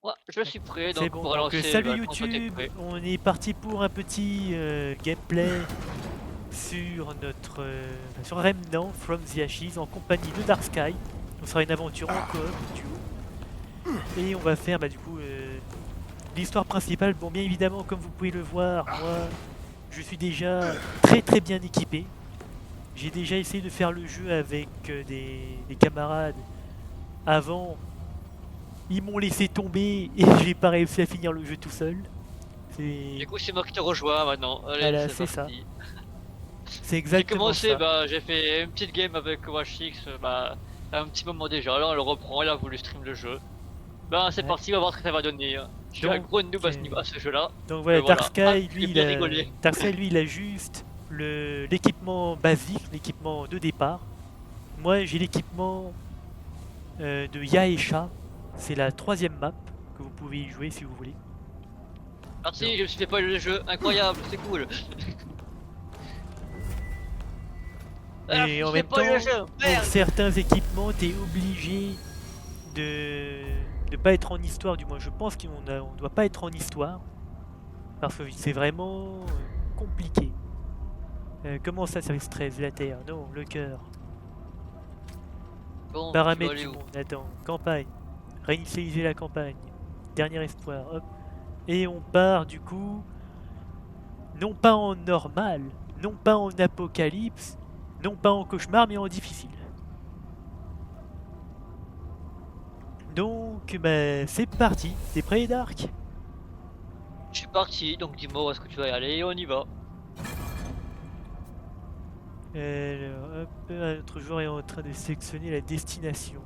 Ouais, je suis prêt C'est donc bon, pour donc lancer salut bah, quand toi t'es YouTube, prêt. on est parti pour un petit gameplay sur notre sur Remnant from the Ashes en compagnie de Dark Sky. On sera une aventure en coop, duo, et on va faire du coup l'histoire principale. Bon, bien évidemment, comme vous pouvez le voir, moi je suis déjà très bien équipé. J'ai déjà essayé de faire le jeu avec des camarades avant. Ils m'ont laissé tomber et j'ai pas réussi à finir le jeu tout seul. Du C'est coup c'est moi qui te rejoins maintenant, allez Voilà, c'est c'est ça. parti. C'est J'ai exactement commencé, ça. bah j'ai fait une petite game avec WashX, bah un petit moment déjà, là on le reprend, il a voulu stream le jeu. Ben c'est Ouais. parti, on va voir ce que ça va donner, hein. Je suis un Donc, gros noob à ce jeu-là, donc mais voilà, voilà. Ah, j'ai bien rigolé. Dark Sky, lui, il a juste l'équipement basique, l'équipement de départ. Moi, j'ai l'équipement de Yaesha. C'est la troisième map que vous pouvez y jouer si vous voulez. Donc, Merci, je me suis fait pas le jeu, incroyable, c'est cool. Ah, je et me en suis fait même pas le temps, jeu, pour merde. certains équipements, tu es obligé de ne pas être en histoire. Du moins, je pense qu'on on doit pas être en histoire parce que c'est vraiment compliqué. Comment ça, service 13? La Terre? Non, le cœur. Bon, tu vas Paramètres aller du où? monde, attends. Campagne. Réinitialiser la campagne. Dernier espoir, hop. Et on part du coup, non pas en normal, non pas en apocalypse, non pas en cauchemar, mais en difficile. Donc, bah, c'est parti. T'es prêt, Dark? Je suis parti, donc dis-moi où est-ce que tu vas y aller et on y va. Alors, hop, notre joueur est en train de sélectionner la destination.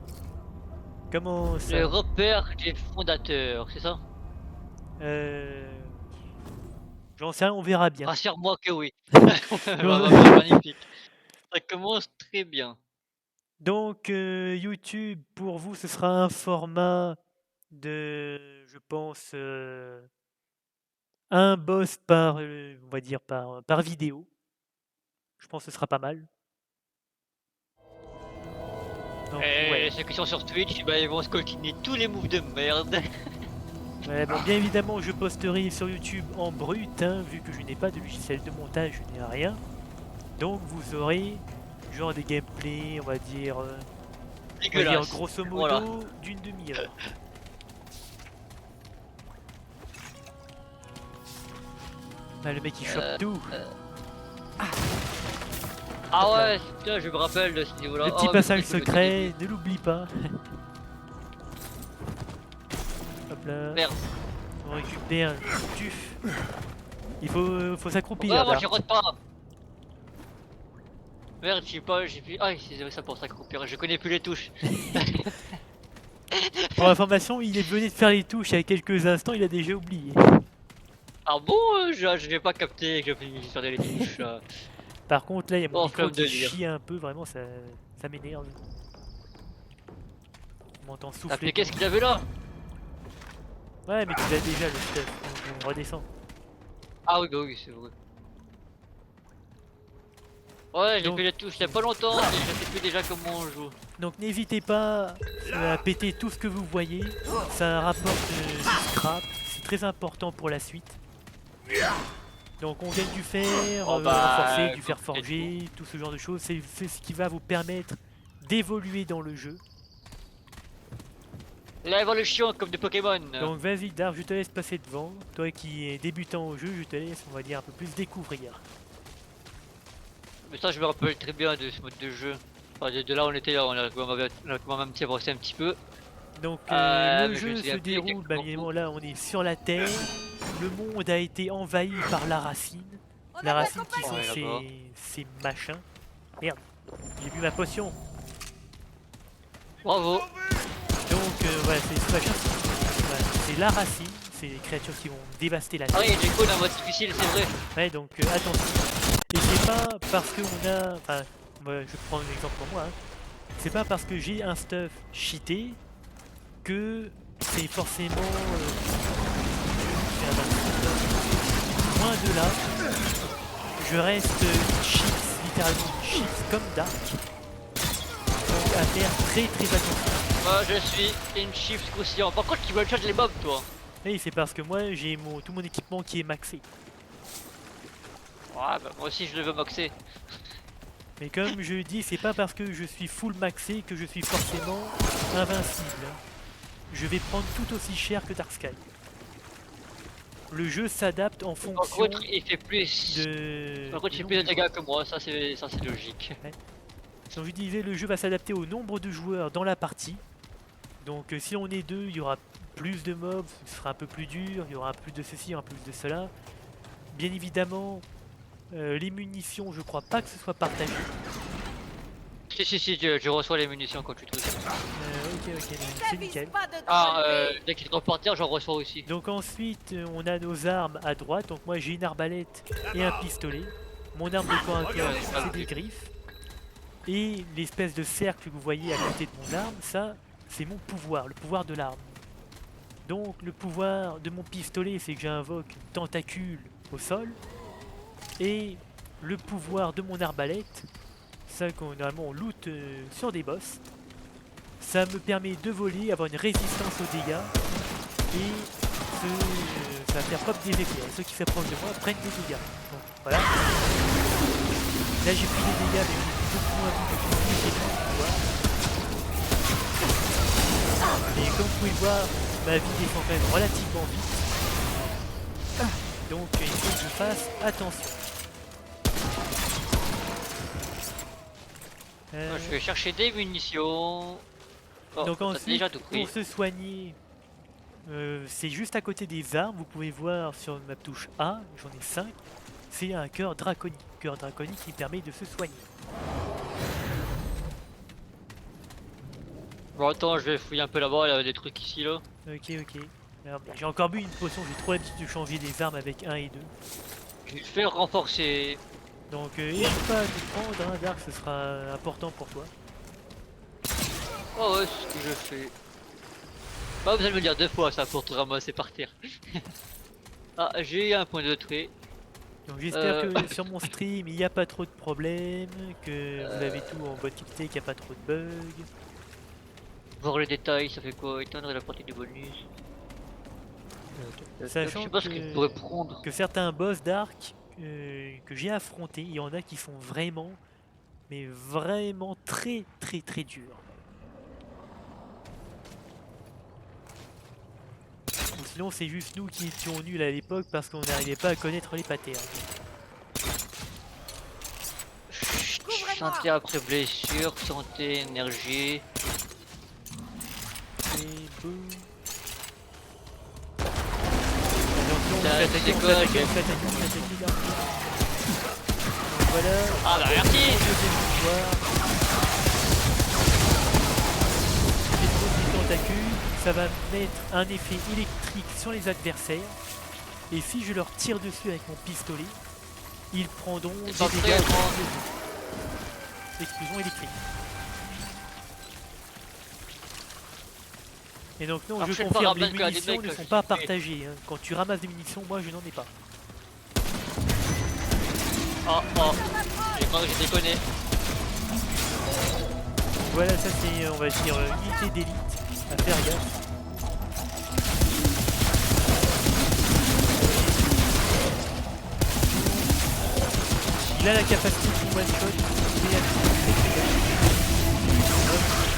Comment Le ça? repère des fondateurs, c'est ça? Euh... J'en sais rien, on verra bien. Rassure-moi que oui. Magnifique. Ça commence très bien. Donc, YouTube, pour vous, ce sera un format de, je pense, un boss par, on va dire, par vidéo. Je pense que ce sera pas mal. Donc, ouais. Et ceux qui sont sur Twitch, bah ils vont se coltiner tous les moves de merde. Ouais, bon, bien évidemment, je posterai sur YouTube en brut, hein, vu que je n'ai pas de logiciel de montage, je n'ai rien. Donc, vous aurez genre des gameplays, on va dire Dégueulasse. grosso Voilà. modo d'une demi-heure. Ah, le mec il chope Euh, tout. euh. Hop Ah là. ouais, putain, je me rappelle de ce niveau-là. Le petit Oh, mais passage c'est que le tout début. secret, ne l'oublie pas. Hop là. Merde. On récupère le tuf. Faut Ouais, s'accroupir, moi j'y Dark. rote pas. Merde, je sais pas, j'ai plus. Ah, c'est ça pour s'accroupir. Je connais plus les touches. Pour information, il est venu de faire les touches il y a quelques instants, il a déjà oublié. Ah bon, je n'ai pas capté que j'appuie sur les touches. Par contre, là, il y a mon Oh, micro flamme de qui lire. chie un peu, vraiment, ça m'énerve. On m'entend T'as souffler fait quand qu'est-ce même. qu'il avait là? Ouais, mais tu l'as déjà le stuff, donc on redescend. Ah oui, bah oui, c'est vrai. Ouais, j'ai Donc, fait les touches il y a pas longtemps, mais je sais plus déjà comment on joue. donc n'hésitez pas à péter tout ce que vous voyez. Ça rapporte du scrap, c'est très important pour la suite. Donc on gagne du fer Oh renforcé, bah, du comme fer c'est tout. forgé, tout ce genre de choses. C'est ce qui va vous permettre d'évoluer dans le jeu. L'évolution comme de Pokémon. Donc vas-y Dark, je te laisse passer devant. Toi qui es débutant au jeu, je te laisse, on va dire, un peu plus découvrir. Mais ça, je me rappelle très bien de ce mode de jeu. Enfin, de là où on était, là, on a quand même avancé un petit peu. Donc le Mais je me jeu se souviens plus déroule, bah, exactement où. évidemment là on est sur la Terre. Le monde a été envahi par la racine. On a La de la racine qui On sont compagnie. est là-bas. ces machins. Merde, j'ai bu ma potion. Bravo. Donc voilà, ces machins, c'est la racine. C'est des créatures qui vont dévaster la Ah oui, Terre. il y a des codes en mode difficile, c'est vrai. Ouais, donc attention. Et c'est pas parce qu'on a... Enfin, moi, je prends un exemple pour moi. Hein. C'est pas parce que j'ai un stuff cheaté que c'est forcément... loin de là. Je reste cheats, littéralement cheats comme Dark. Donc à faire très attention. Moi je suis une shift croustillant. Par contre, tu one shot les mobs, toi. Et c'est parce que moi j'ai tout mon équipement qui est maxé. Ouais, bah moi aussi je le veux maxer. Mais comme je dis, c'est pas parce que je suis full maxé que je suis forcément invincible. Je vais prendre tout aussi cher que Darksky. Le jeu s'adapte en Par fonction contre, il fait plus. de... Par contre, il du fait nombre plus de de dégâts joueurs. que moi, ça c'est logique. Donc je disais, le jeu va s'adapter au nombre de joueurs dans la partie. Donc si on est deux, il y aura plus de mobs, ce sera un peu plus dur, il y aura plus de ceci, il y aura plus de cela. Bien évidemment, les munitions, je crois pas que ce soit partagé. Si, je reçois les munitions quand tu trouves. Ok, donc c'est nickel. Ah, dès qu'il est par terre, j'en reçois aussi. Donc ensuite, on a nos armes à droite. Donc moi j'ai une arbalète et un pistolet. Mon arme de corps à corps, c'est des griffes. Et l'espèce de cercle que vous voyez à côté de mon arme, ça, c'est mon pouvoir, le pouvoir de l'arme. Donc le pouvoir de mon pistolet, c'est que j'invoque une tentacule au sol. Et le pouvoir de mon arbalète, ça qu'on normalement on loot sur des boss, ça me permet de voler, avoir une résistance aux dégâts. Et ça va faire pop des éclairs. Ceux qui s'approchent de moi prennent des dégâts. Donc voilà. Là j'ai pris des dégâts mais j'ai beaucoup moins vite que et comme vous pouvez le voir, ma vie descend quand même relativement vite. Donc il faut que je fasse attention. Je vais chercher des munitions. Oh, Donc t'as ensuite, déjà tout pris. pour se soigner, c'est juste à côté des armes. Vous pouvez voir sur ma touche A, j'en ai 5. C'est un cœur draconique. Cœur draconique qui permet de se soigner. Bon, attends, je vais fouiller un peu là-bas, il y a des trucs ici là. Ok. Alors, j'ai encore bu une potion, j'ai trop l'habitude de changer les armes avec 1 et 2. Je vais faire renforcer. Donc n'hésite pas à te prendre, hein, Dark, ce sera important pour toi. Oh ouais, c'est ce que je fais. Bah, vous allez me dire 2 fois ça pour te ramasser par terre. Ah, j'ai un point de trait. Donc j'espère que sur mon stream il n'y a pas trop de problèmes, que vous avez tout en bonne qualité, qu'il n'y a pas trop de bugs. Voir les détails, ça fait quoi? Éteindre la partie du bonus. Sachant je sais pas ce qu'il pourrait prendre. que certains boss Dark que j'ai affrontés, il y en a qui sont vraiment, mais vraiment très durs. Ou sinon c'est juste nous qui étions nuls à l'époque parce qu'on n'arrivait pas à connaître les patterns. Santé après blessure, santé, énergie. Et boum. Attention, on Ça, se fait attaquer, c'est on se quoi, fait attaquer, j'ai- on se fait attaquer, on se fait attaquer, Dark. Donc voilà. Ah bah merci. Deuxième victoire. J'ai trop de tentacules, ça va mettre un effet électrique sur les adversaires. Et si je leur tire dessus avec mon pistolet, ils prendront des pas dégâts très grand. d'explosion électrique. Et donc non, Alors, je je sais pas, confirme, les rappelle qu'à des munitions mecs, ne je sont suis pas fait. partagées. Hein. Quand tu ramasses des munitions, moi je n'en ai pas. Oh, j'ai cru que j'ai déconné. Voilà, ça c'est, on va dire, unité d'élite à faire gaffe. Il a la capacité de one shot, mais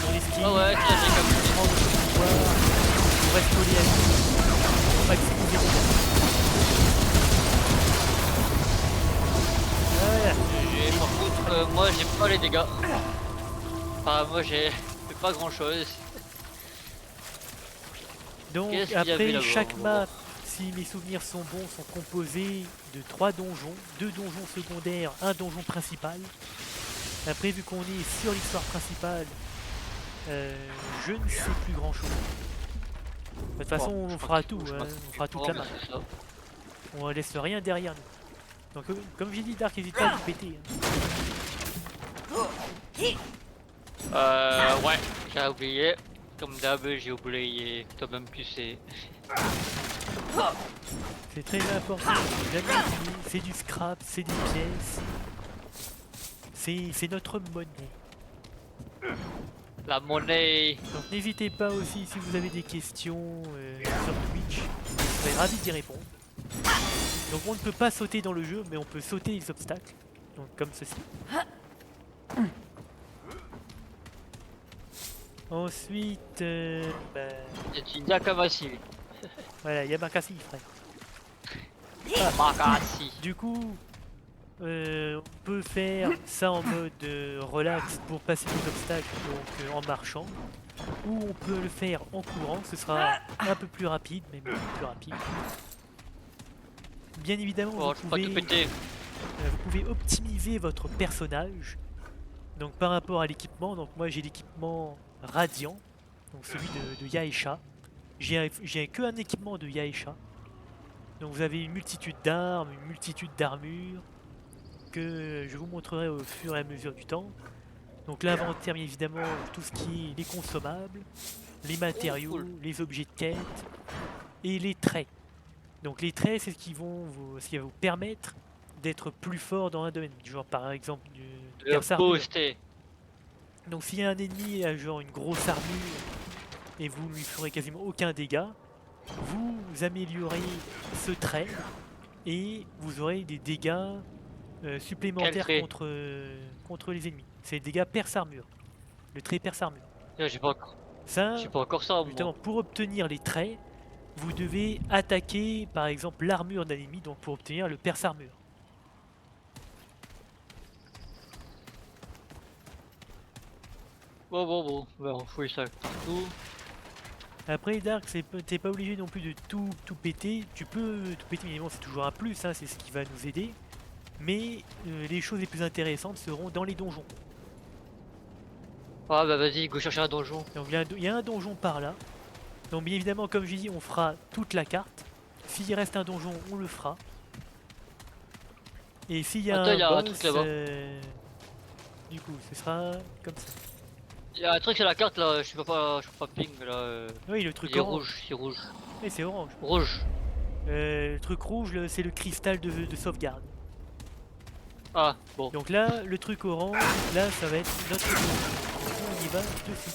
on esquive, Ah ouais, ça j'ai capté. prendre son pouvoir, on reste collé à lui, pour maximiser les dégâts. Voilà. Par contre, moi j'ai pas les dégâts. Enfin, moi j'ai fait pas grand chose. Donc Qu'est-ce qu'il y avait après là-bas, chaque on va voir. map, si mes souvenirs sont bons, sont composés de 3 donjons, 2 donjons secondaires, un donjon principal. Après vu qu'on est sur l'histoire principale, je ne sais plus grand chose. De toute façon Bon, je on crois fera que- tout, je hein, crois que on fera toute bon, la mais map. c'est ça. On laisse rien derrière nous. Donc comme j'ai dit Dark, n'hésite pas à vous péter. Hein. Ouais, j'ai oublié. Comme d'hab, j'ai oublié. Toi-même, tu sais. C'est très important, jamais oublier, c'est du scrap, c'est des pièces. C'est notre monnaie. La monnaie. Donc n'hésitez pas aussi si vous avez des questions sur Twitch, je serai ravi d'y répondre. Donc on ne peut pas sauter dans le jeu, mais on peut sauter les obstacles. Donc comme ceci. Ensuite, C'est une Yakamasi. voilà, Yamakasi frère. Yamakasi. Du coup, on peut faire ça en mode relax pour passer les obstacles donc en marchant, ou on peut le faire en courant, ce sera un peu plus rapide, même beaucoup plus rapide. Bien évidemment, Bon, je peux pas tout péter. vous pouvez optimiser votre personnage. Donc par rapport à l'équipement, donc moi j'ai l'équipement Radiant, donc celui de Yaesha. J'ai que un équipement de Yaesha. Donc vous avez une multitude d'armes, une multitude d'armures que je vous montrerai au fur et à mesure du temps. Donc l'inventaire, bien évidemment, tout ce qui est les consommables, les matériaux, cool. les objets de quête et les traits. Donc les traits, c'est ce qui va vous permettre d'être plus fort dans un domaine. Genre par exemple du Le perce armure. booster. Donc s'il y a un ennemi à genre une grosse armure et vous lui ferez quasiment aucun dégât, vous améliorez ce trait et vous aurez des dégâts supplémentaires trait contre les ennemis. C'est les dégâts perce armure. Le trait perce armure. J'ai pas encore. Ça, J'ai pas encore ça. justement, Moi. pour obtenir les traits, vous devez attaquer par exemple l'armure d'un ennemi, donc pour obtenir le perce armure. Bon. On fouille ça partout. Après Dark, t'es pas obligé non plus de tout péter. Tu peux tout péter, mais bon, c'est toujours un plus, hein, c'est ce qui va nous aider. Mais les choses les plus intéressantes seront dans les donjons. Ah bah vas-y, go chercher un donjon. Donc il y a un donjon par là. Donc bien évidemment, comme j'ai dit, on fera toute la carte. S'il reste un donjon, on le fera. Et s'il y a Attends, il y a un boss, truc là-bas. du coup, ce sera comme ça. Il y a un truc sur la carte là, je peux pas ping là. Oui, le truc Il est orange. rouge, c'est rouge. Oui, c'est orange. Rouge. Le truc rouge, c'est le cristal de sauvegarde. Ah, bon. Donc là, le truc orange, là, ça va être notre donjon. Donc on y va dessus.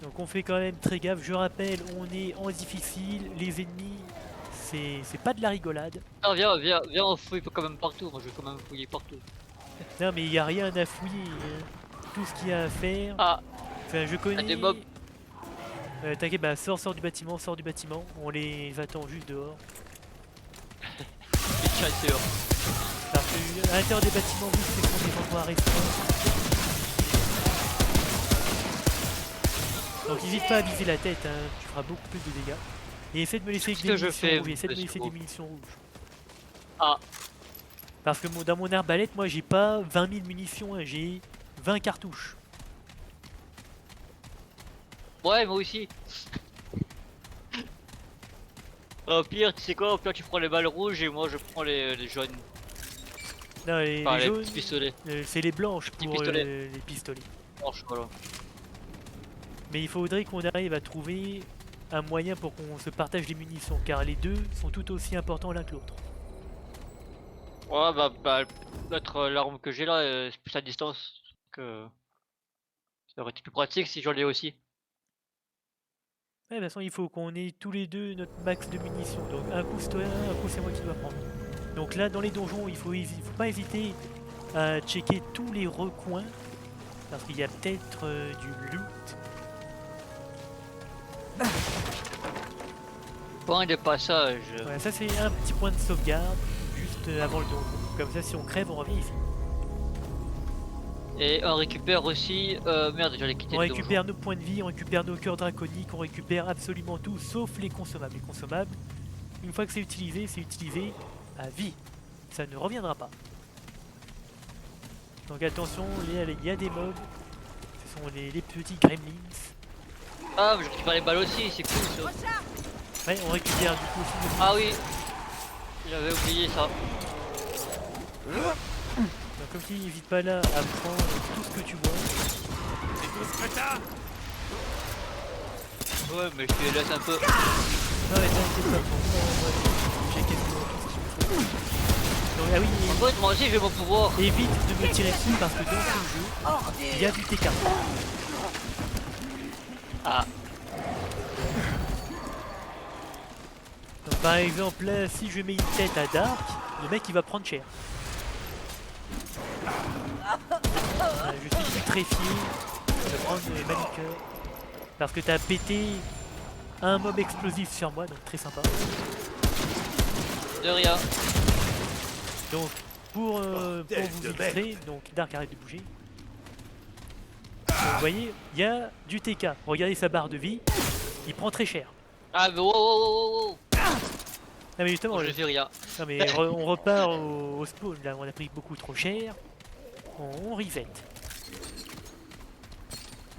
Donc on fait quand même très gaffe. Je rappelle, on est en difficile. Les ennemis, c'est pas de la rigolade. Ah, viens, on fouille quand même partout. Moi je vais quand même fouiller partout. Non mais il n'y a rien à fouiller. Hein. Tout ce qu'il y a à faire. Ah, Enfin, je connais. des mobs. T'inquiète, bah sors du bâtiment. On les attend juste dehors. Les chasseurs. Parce que à l'intérieur des bâtiments, vu que c'est sont des endroits restreints. Donc n'hésite pas à viser la tête, hein, tu feras beaucoup plus de dégâts. Et essaie de me laisser C'est avec ce des que je munitions fais, rouges. Essaie de me monsieur laisser Gros. des munitions rouges. Ah, Parce que dans mon arbalète, moi j'ai pas 20 000 munitions, hein, j'ai 20 cartouches. ouais, moi aussi. Au pire, tu sais quoi, au pire tu prends les balles rouges et moi je prends les jaunes. Non, les Enfin, les jaunes, petits pistolets. c'est les blanches Petits pour pistolets. les pistolets. Blanches, voilà. Mais il faudrait qu'on arrive à trouver un moyen pour qu'on se partage les munitions, car les deux sont tout aussi importants l'un que l'autre. Ouais, peut-être l'arme que j'ai là, c'est plus à distance. Que ça aurait été plus pratique si j'en ai aussi. Ouais, de toute façon, il faut qu'on ait tous les deux notre max de munitions. Donc un coup c'est toi, un coup c'est moi qui dois prendre. Donc là, dans les donjons, il faut pas hésiter à checker tous les recoins, parce qu'il y a peut-être du loot. Point de passage. Voilà, ça c'est un petit point de sauvegarde, juste avant le donjon. Comme ça, si on crève, on revient ici. Et on récupère aussi. Merde, j'allais quitter On le donjon. récupère nos points de vie, on récupère nos cœurs draconiques, on récupère absolument tout, sauf les consommables. Les consommables, une fois que c'est utilisé à vie. Ça ne reviendra pas. Donc attention, il y a des mobs. Ce sont les petits gremlins. Ah, mais je récupère les balles aussi, c'est cool ça. Ouais, on récupère du coup aussi nos Ah oui, j'avais oublié ça. Donc, comme tu dis, n'hésite pas là à prendre tout ce que tu vois. Ouais, mais je te les laisse un peu. Non mais t'inquiète pas pour moi, j'ai quasiment tout ce qu'il me faut. Donc, ah oui, En fait, moi aussi j'ai mon pouvoir. évite de me tirer dessus parce que dans ce jeu, il y a du TK. Ah, Donc, par exemple, là, si je mets une tête à Dark, le mec il va prendre cher. Je suis putréfié, je vais prendre les maniqueurs. Parce que t'as pété un mob explosif sur moi, donc très sympa. de rien. Donc pour vous illustrer, donc Dark arrête de bouger. Donc, vous voyez, il y a du TK. Regardez sa barre de vie, il prend très cher. Ah, mais wow. Ah mais justement, Je fais rien. non, mais on repart au spawn, là on a pris beaucoup trop cher. On reset.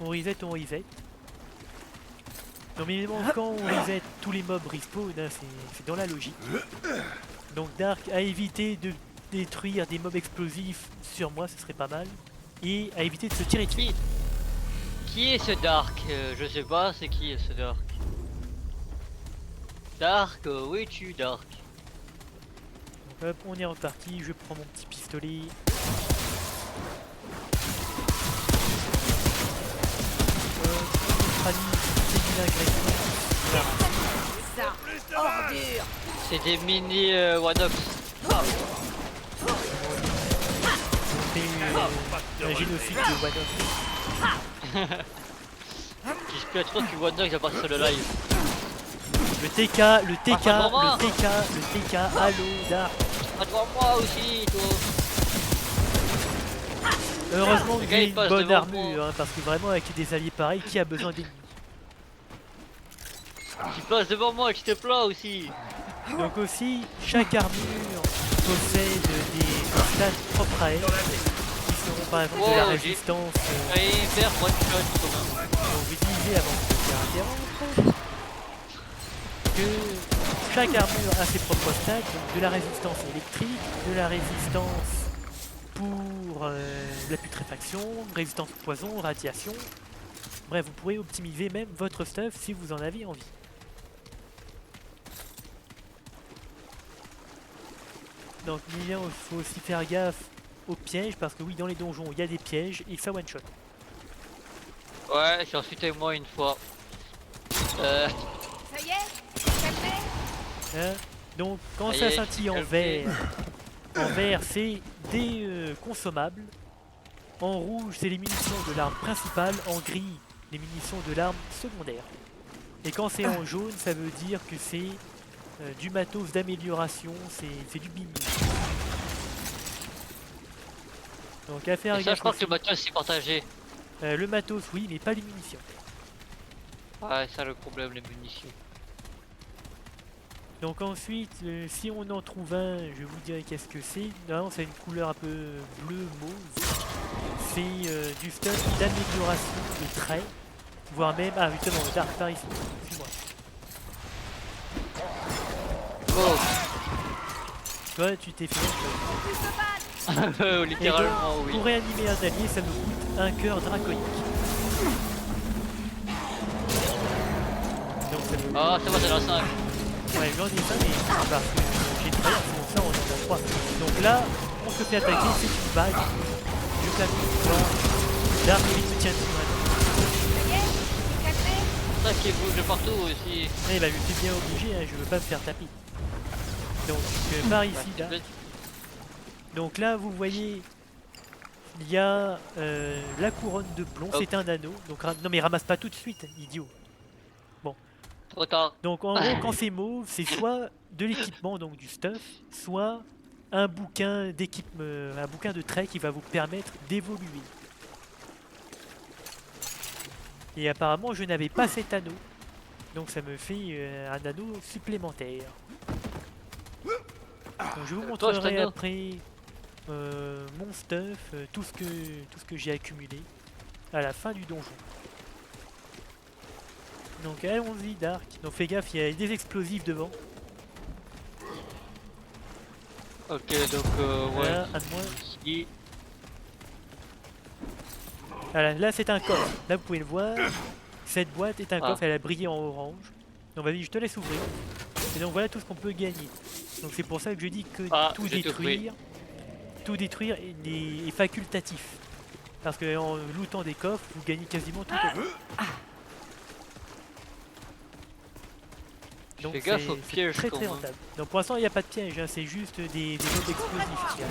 On reset. Donc évidemment quand on reset, tous les mobs respawn, hein, c'est dans la logique. Donc Dark a évité de détruire des mobs explosifs sur moi, ce serait pas mal. Et a évité de se tirer dessus. Qui est ce Dark? Je sais pas, c'est qui ce Dark? Dark, où es-tu Dark? Donc, hop, on est reparti, je prends mon petit pistolet. C'est du vinaigre. C'est des mini one-ups. On fait un génocide de One Up. J'espère trop que one-up va passer sur le live. Le TK, allo, Dark. Ah, devant moi aussi, toi. Heureusement que Le gars, j'ai il une passe bonne devant armure, hein, parce que vraiment avec des alliés pareils, qui a besoin d'ennemis? Tu passes devant moi, tu te plains aussi. Donc aussi, chaque armure possède des stats propres à elle, qui seront par exemple de la Wow, résistance Allez, faire one-shot quand même. donc utilisée avant de faire interrompre. Que chaque armure a ses propres stats, donc de la résistance électrique, de la résistance pour la putréfaction, résistance au poison, radiation. Bref, vous pourrez optimiser même votre stuff si vous en avez envie. Donc il faut aussi faire gaffe aux pièges parce que oui, dans les donjons il y a des pièges et ça one shot. Ouais, j'en suis témoin une fois. Ça y est, calmez. Hein. Donc quand Ça y ça est, scintille en calmez. vert c'est des consommables. En rouge c'est les munitions de l'arme principale, en gris les munitions de l'arme secondaire. Et quand c'est en jaune ça veut dire que c'est du matos d'amélioration, c'est du bim. Donc à faire Et ça, gaffe je crois aussi. que le matos c'est partagé. Le matos oui mais pas les munitions. Ouais, ça le problème, les munitions. Donc ensuite, si on en trouve un, je vous dirai qu'est-ce que c'est. Non, c'est une couleur un peu bleu mauve. C'est du stuff d'amélioration des traits, voire même... Ah justement, Dark par ici, suis-moi. Oh, Toi, tu t'es fait... Et littéralement, donc, oui. pour réanimer un allié, ça me coûte un cœur draconique. Donc ça me... Ah, c'est bon, c'est la 5. Ouais, j'en ai 5, mais parce que j'ai 3, sinon ça on en a 3. Donc là, on se fait attaquer, c'est une bague. Je claque le temps. Dark il me tient dessus maintenant. Ça y est, calmez. Ça qui bouge partout aussi. Eh bah je suis bien obligé, hein, je veux pas me faire taper. Donc par ici là. Donc là vous voyez, il y a la couronne de plomb, Hop. c'est un anneau. Donc non mais ramasse pas tout de suite, idiot. Trop tard. Donc en gros quand c'est mauve, c'est soit de l'équipement, donc du stuff, soit un bouquin d'équipement, un bouquin de traits qui va vous permettre d'évoluer. Et apparemment je n'avais pas cet anneau. Donc ça me fait un anneau supplémentaire. Donc je vous Toi, cet montrerai anneau. après mon stuff, tout ce que j'ai accumulé à la fin du donjon. Donc allons-y Dark. Donc fais gaffe, il y a des explosifs devant. Ok, donc ouais. Voilà, un de moins. Ici. Voilà, là c'est un coffre. Là vous pouvez le voir. Cette boîte est un Ah. coffre, elle a brillé en orange. Donc vas-y, je te laisse ouvrir. Et donc voilà tout ce qu'on peut gagner. Donc c'est pour ça que je dis que Ah, tout j'ai tout pris. détruire est facultatif. Parce qu'en lootant des coffres, vous gagnez quasiment tout. Donc Fais gaffe aux c'est pièges, très quand très même. rentable. Donc pour l'instant il n'y a pas de piège, hein, c'est juste des mobs explosifs qu'il y a.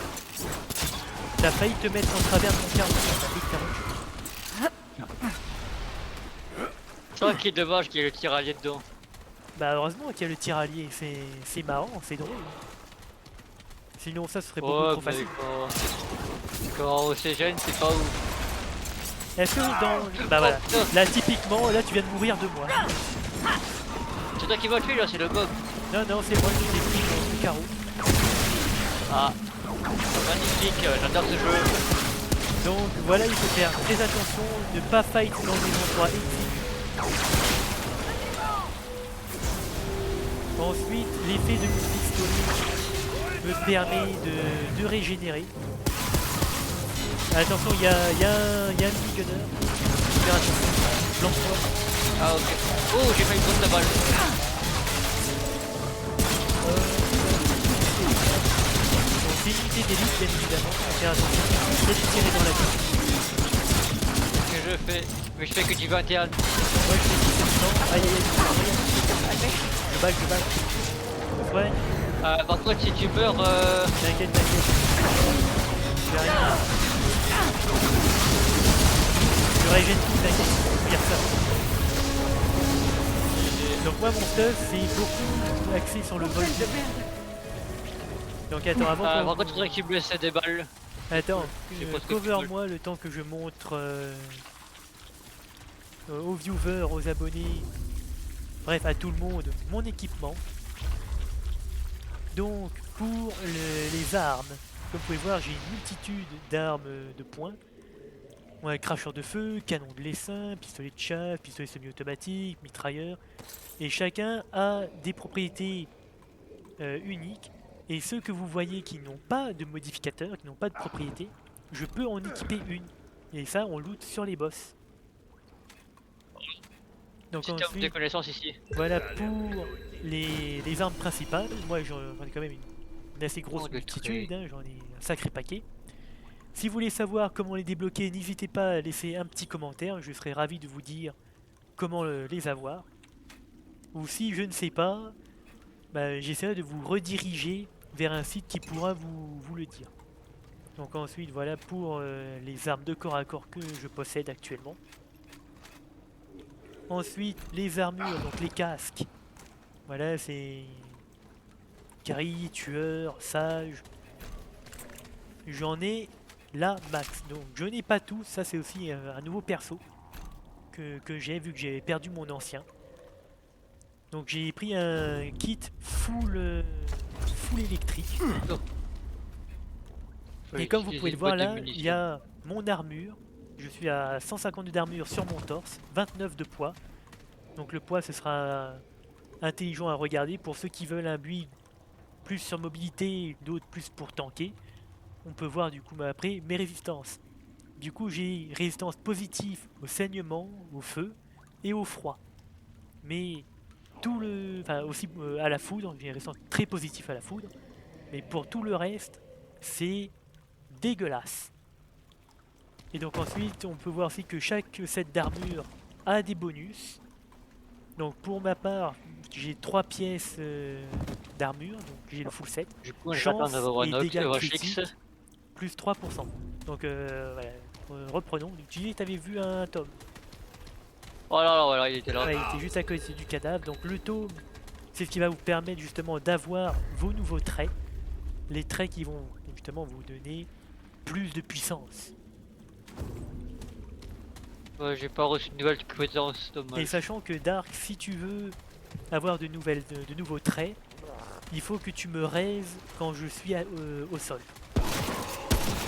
T'as failli te mettre en travers de mon carreau, littéralement. C'est vrai qu'il est dommage qu'il y ait le tiraillé dedans. Bah heureusement qu'il y a le tiralier, c'est marrant, c'est drôle. Sinon ça serait beaucoup Ouais, trop facile. quand on s'égène, c'est pas ouf. Est-ce que dans... Bah voilà, là typiquement, là tu viens de mourir de moi. C'est toi qui m'as tué là, c'est le mob. Non, non, c'est moi qui l'ai pris dans le carreau. Ah, magnifique, j'adore ce jeu. Donc voilà, il faut faire très attention, ne pas fight dans des endroits exigus. Ensuite, l'effet de mon pistolet me permet de régénérer. Attention, il y a un mini-gunner. Faire attention, blanc-fort. Ah ok. Oh, j'ai failli prendre la balle. Donc c'est une unité d'élite, bien évidemment. Faire attention, c'est de tirer dans la tête. Ce que je fais, mais je fais que du 21. Moi je fais 1700. Aïe aïe aïe. Je balle. Ouais, Par contre, si tu meurs, t'inquiète. J'arrive. Je régène tout, t'inquiète. Regarde ça. Donc moi mon stuff c'est beaucoup axé sur le vol. Donc attends, avant par qu'on... contre, il faudrait qu'il me laisse des balles. Attends, Je sais pas ce que tu cover veux. moi le temps que je montre aux viewers, aux abonnés, bref à tout le monde, mon équipement. Donc pour les armes, comme vous pouvez voir j'ai une multitude d'armes de poing. On a un cracheur de feu, canon de l'essaim, pistolet de chasse, pistolet semi-automatique, mitrailleur. Et chacun a des propriétés uniques. Et ceux que vous voyez qui n'ont pas de modificateur, qui n'ont pas de propriété, je peux en équiper une. Et ça, on loot sur les boss. Donc Si t'as des ensuite, connaissances ici. voilà pour les armes principales. Moi, j'en ai quand même une assez grosse Oh, le multitude, trait. hein, j'en ai un sacré paquet. Si vous voulez savoir comment les débloquer, n'hésitez pas à laisser un petit commentaire, je serai ravi de vous dire comment les avoir. Ou si je ne sais pas, bah, j'essaierai de vous rediriger vers un site qui pourra vous le dire. Donc ensuite voilà pour les armes de corps à corps que je possède actuellement. Ensuite les armures, donc les casques. Voilà, c'est guerrier, tueur, sage. J'en ai la max. Donc je n'ai pas tout, ça c'est aussi un nouveau perso que j'ai vu que j'ai perdu mon ancien. Donc j'ai pris un kit full électrique. Et comme vous pouvez le voir là, il y a mon armure. Je suis à 152 d'armure sur mon torse, 29 de poids. Donc le poids ce sera intelligent à regarder pour ceux qui veulent un build plus sur mobilité, d'autres plus pour tanker. On peut voir du coup après mes résistances. Du coup j'ai résistance positive au saignement, au feu et au froid. Mais tout le... Enfin aussi à la foudre, j'ai une résistance très positive à la foudre. Mais pour tout le reste, c'est dégueulasse. Et donc ensuite on peut voir aussi que chaque set d'armure a des bonus. Donc pour ma part j'ai 3 pièces d'armure, donc j'ai le full set. Du coup, Chance j'attends d'avoir et un dégâts Rush critiques, X. plus 3%. Donc voilà, reprenons. Donc, tu dis que tu avais vu un tome. Oh là là, voilà, il était là. Ouais, il était juste à côté du cadavre. Donc le tome, c'est ce qui va vous permettre justement d'avoir vos nouveaux traits. Les traits qui vont justement vous donner plus de puissance. Ouais, j'ai pas reçu de nouvelles compétences, Et dommage. sachant que Dark, si tu veux avoir de nouveaux traits, il faut que tu me raises quand je suis au sol.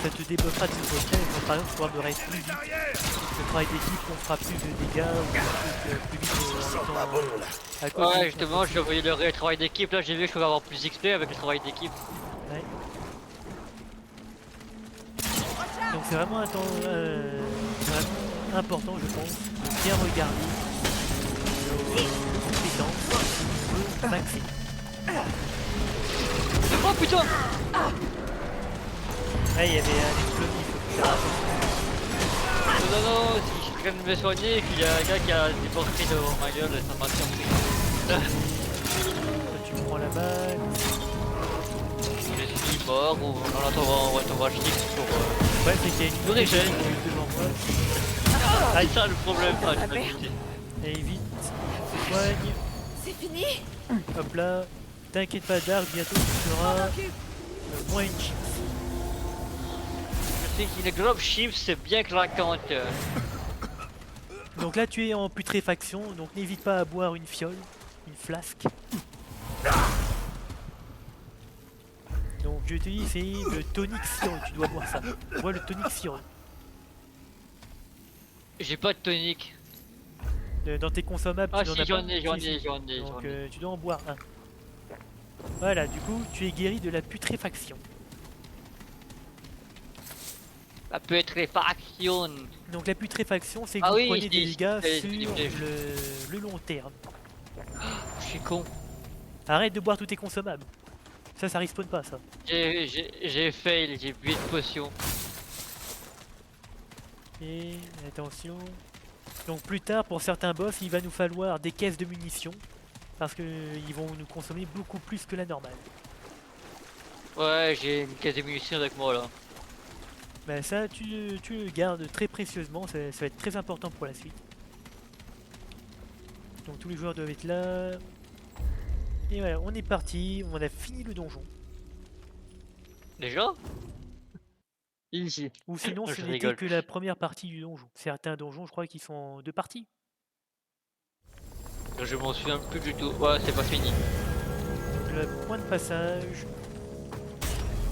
Ça te débloquera de nouveaux traits. Donc, par exemple, tu pourras me raise plus vite. Le travail d'équipe, on fera plus de dégâts ou plus vite en étant à côté. Ouais, justement, j'ai envoyé le travail d'équipe. Là, j'ai vu que je pouvais avoir plus d'XP avec le travail d'équipe. Ouais. Donc c'est vraiment vraiment important, je pense, de bien regarder nos compétences pour maxer. Oh putain! Ouais, il y avait un explosif, faut faire attention. Non, si je suis en train de me soigner et qu'il y a un gars qui a déporté devant ma gueule, ça m'a surpris. Toi, tu prends la balle. Je suis mort ou on attendra chiffre pour. Ouais, c'est qu'il y a une Tour Eiffel. devant moi. Ah, c'est ça le problème. Ah, je m'ai douté. Allez, vite, se soigne. C'est fini. Hop là. T'inquiète pas, Dark, bientôt tu seras moins une chip. Je sais qu'une globe chips c'est bien claquante. Donc là, tu es en putréfaction, donc n'hésite pas à boire une fiole, une flasque. Donc je te dis, c'est le tonic sirop, tu dois boire ça. Bois le tonic sirop. J'ai pas de tonique. Dans tes consommables, Ah tu n'en si, as j'en pas. ai, j'en Si, ai, si. j'en ai, Donc j'en ai. tu dois en boire un. Voilà, du coup, tu es guéri de la putréfaction. Ça peut être les factions. Donc la putréfaction, c'est que Ah vous oui, prenez des si, dégâts si, sur si, le long terme. Je suis con. Arrête de boire tous tes consommables. Ça respawn pas, ça. J'ai fail, j'ai bu de potion. Et attention. Donc plus tard, pour certains boss, il va nous falloir des caisses de munitions. Parce que ils vont nous consommer beaucoup plus que la normale. Ouais, j'ai une caisse de munitions avec moi là. Bah ça, tu le gardes très précieusement, ça va être très important pour la suite. Donc tous les joueurs doivent être là. Et voilà, on est parti, on a fini le donjon. Déjà? Easy. Ou sinon, Je ce n'était rigole. que la première partie du donjon. Certains donjons, je crois qu'ils sont en 2 parties. Je m'en souviens plus du tout. Ouais, c'est pas fini. Donc le point de passage.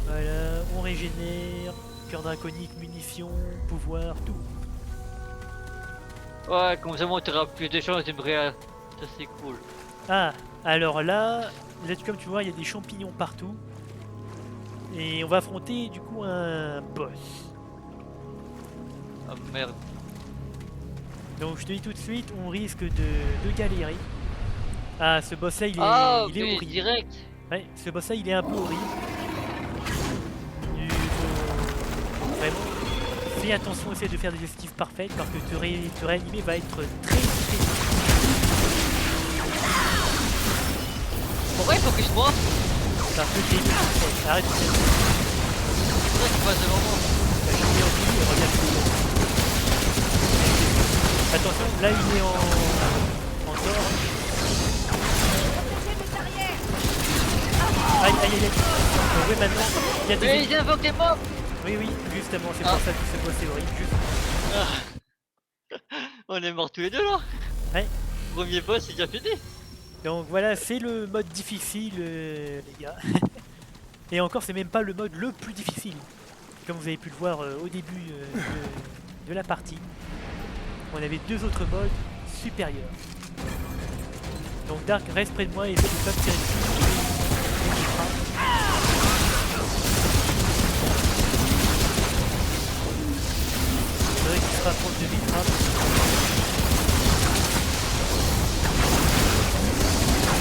Voilà, on régénère. Cœur draconique, munitions, pouvoir, tout. Ouais, comme ça, moi, t'auras plus de chances de me réa... Ça, c'est cool. Ah, alors là, comme tu vois, il y a des champignons partout. Et on va affronter du coup un boss. Ah merde. Donc je te dis tout de suite, on risque de galérer. Ah, ce boss là, il est Mais horrible. direct. Ouais, ce boss là, il est un peu horrible. Faut vraiment, fais attention, essaie de faire des esquives parfaites parce que te réanimer va être très difficile. Pourquoi il focus moi? Parce que t'es une arrête de faire ça. Pourquoi tu passes devant moi? Je suis en vie et regarde. Attention, là il est en tort. Protégez mes arrières. Aïe aïe aïe aïe. Donc oui maintenant, il y a des... Mais ils invoquent les mobs. Oui oui, justement, c'est pour ça que ce boss est horrible. Juste... On est morts tous les deux là. Ouais. Premier boss, c'est déjà fini. Donc voilà, c'est le mode difficile les gars. Et encore, c'est même pas le mode le plus difficile. Comme vous avez pu le voir au début de la partie. On avait 2 autres modes supérieurs. Donc Dark, reste près de moi et essaie de pas me tirer dessus. C'est vrai qu'il se rapproche de Mitra.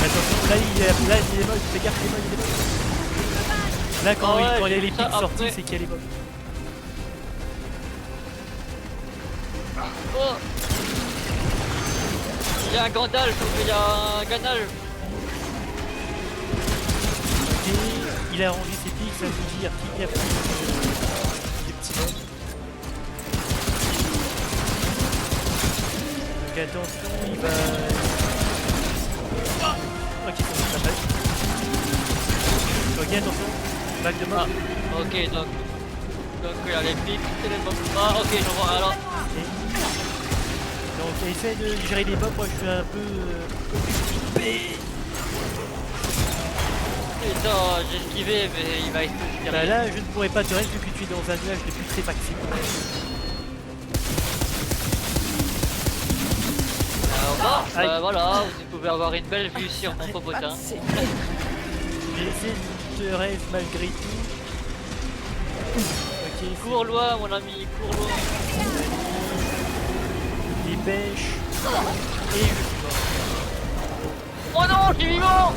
Attention, là il est mode, fais gaffe, il est mode. Là quand, Ah ouais, quand il y a j'ai les vu ça pics sortis, après. c'est qu'il y a les boss. Oh. Il y a un Gandalf, il y a un Gandalf. Ok, il a rendu ses pics, ça veut dire qu'il y a plus des petits boss. Donc attention, il va... Ok, ça passe. Ok, attention, back de mort. Ah, ok, donc il y a les pics et les mobs. Ah, ok, je vois alors. Donc essaie de gérer les mobs, moi je suis un peu... Putain, j'ai esquivé, mais il va exploser. Bah là, je ne pourrais pas te rester vu que tu es dans un nuage de putréfaction. Alors, Aïe. voilà, vous pouvez avoir une belle vue sur mon popotin. J'ai essayé de te reste malgré tout. Ok, Cours loin, mon ami, cours loin. dépêche. Et je suis mort. Oh non, je suis vivant.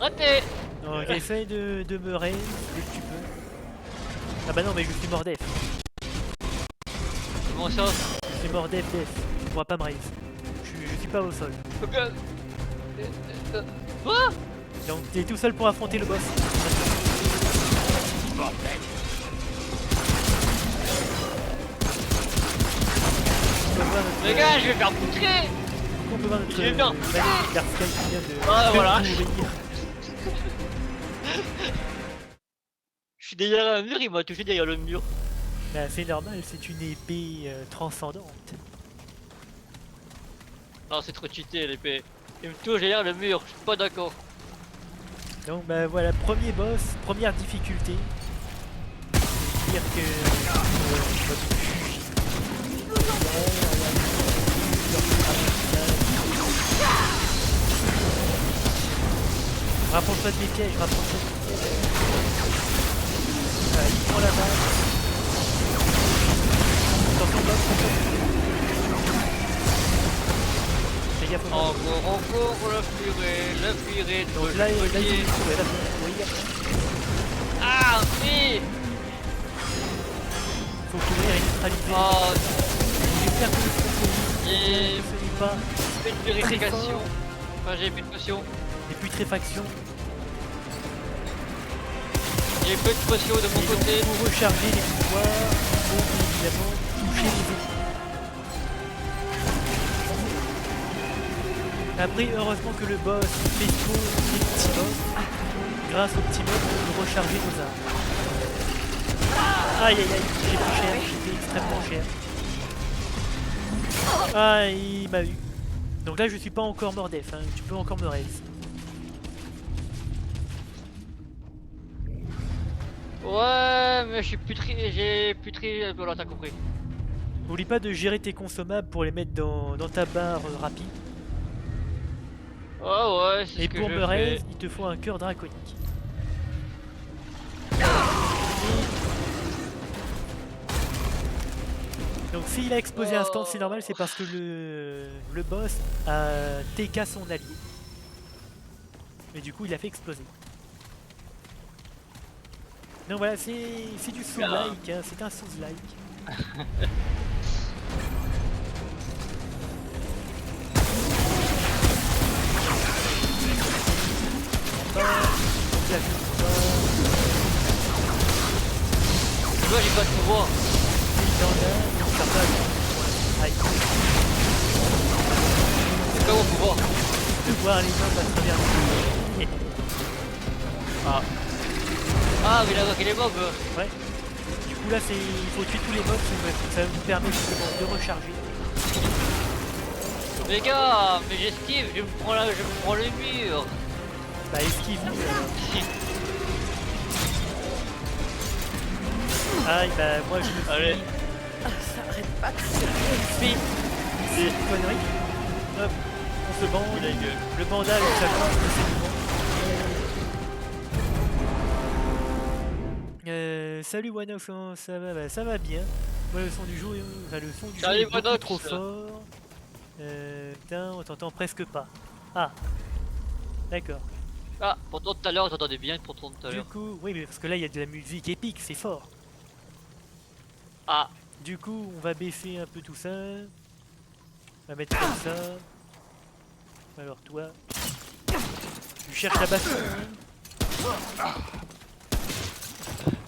Raté. Donc essaye de me raise dès que tu peux. Ah bah non mais je suis mort def. Comment ça? Je suis mort def. Tu pourras pas me raise. Je suis pas au sol. Quoi? Donc t'es tout seul pour affronter le boss. On peut voir notre- Les gars, je vais faire poutrer. on peut voir notre je vais bien. magnifique Darksky qui vient de Ah, voilà. mourir. Je suis derrière un mur, il m'a touché derrière le mur. Bah, c'est normal, c'est une épée transcendante. Non, c'est trop cheaté l'épée. Il me touche derrière le mur, je suis pas d'accord. Donc bah voilà, premier boss, première difficulté. C'est-à-dire que... Rapproche-toi de mes pièges, rapproche-toi de mes pièges. Voilà, il prend la balle. Attention, boss, attention. Fais gaffe au boss. Encore, la purée. Donc là, il est ouais, là, oui, Ah, oui. faut courir et neutraliser. Oh, J'espère que le ce j'ai n'est pas fait une vérification. Enfin, j'ai plus de potions. des putréfactions. J'ai peu de potions de mon Et donc, côté. pour recharger les pouvoirs, il faut évidemment toucher les ennemis. Après, heureusement que le boss fait pause des petits boss. Grâce au petit mode, on peut recharger nos armes. Aïe aïe aïe, j'ai pris cher, j'étais extrêmement cher. Ah, il m'a eu. Donc là, je suis pas encore mort def, hein. Tu peux encore me raise. Ouais, mais je suis putri, j'ai putri, voilà, t'as compris. N'oublie pas de gérer tes consommables pour les mettre dans ta barre rapide. Ouais, c'est Et ce que pour je me fais. raise, il te faut un cœur draconique. Donc s'il a explosé instant, c'est normal, c'est parce que le boss a TK son allié. Et du coup, il a fait exploser. Donc voilà, c'est du soul-like, hein, c'est un soul-like. Moi, j'ai pas de pouvoir. C'est quoi mon pouvoir? De voir les hommes à travers les Ah. Ah, mais là, il est mobs. Ouais. Du coup là, il faut tuer tous les mobs, ça nous permet justement de recharger. Les gars, mais j'esquive, je me prends le mur. Bah esquive. Aïe, bah moi je me suis... Allez. Ça arrête pas de Fais une connerie. Hop, on se bande. La gueule. Le bandage, ça commence le saignement. Salut Wanox, ça va, bah, ça va bien. Moi le son du jeu, enfin, le son du jeu Salut, est beaucoup Wanox. trop fort. Putain, on t'entend presque pas. Ah, d'accord. Ah, pourtant tout à l'heure, j'entendais bien, pourtant tout à Du l'heure. coup, oui, mais parce que là il y a de la musique épique, c'est fort. Ah, Du coup, on va baisser un peu tout ça. On va mettre comme ça. Alors toi, tu cherches la baston. Hein.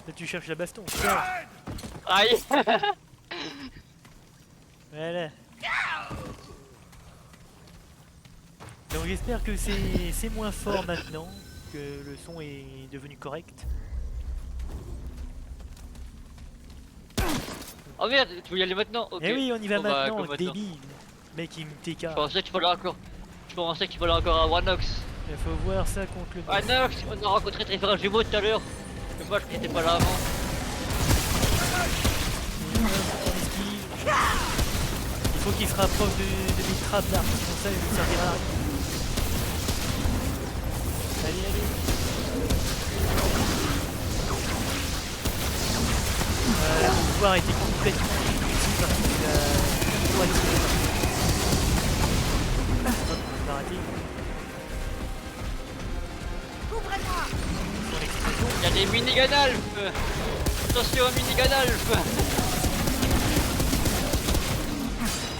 Là, tu cherches la baston. Tiens, aïe. voilà. Donc j'espère que c'est moins fort maintenant, que le son est devenu correct. Oh merde, tu veux y aller maintenant? Ok. Eh oui, on y va Bon, bah, maintenant, comme débile. Mec, il me TK. Je pensais qu'il fallait encore. Je pensais qu'il fallait encore un Wanox. Il faut voir ça contre le boss. Wanox, on a rencontré très frères jumeaux tout à l'heure. Mais moi, je n'étais pas là avant. Il faut qu'il se rapproche de mes trappes d'armes, sinon ça, il ne servira à rien. Allez, allez. Le pouvoir était complètement inutile parce qu'il a droit de tirer. Hop, on va rater. Il y a des mini Ganalf. Attention aux mini Ganalf.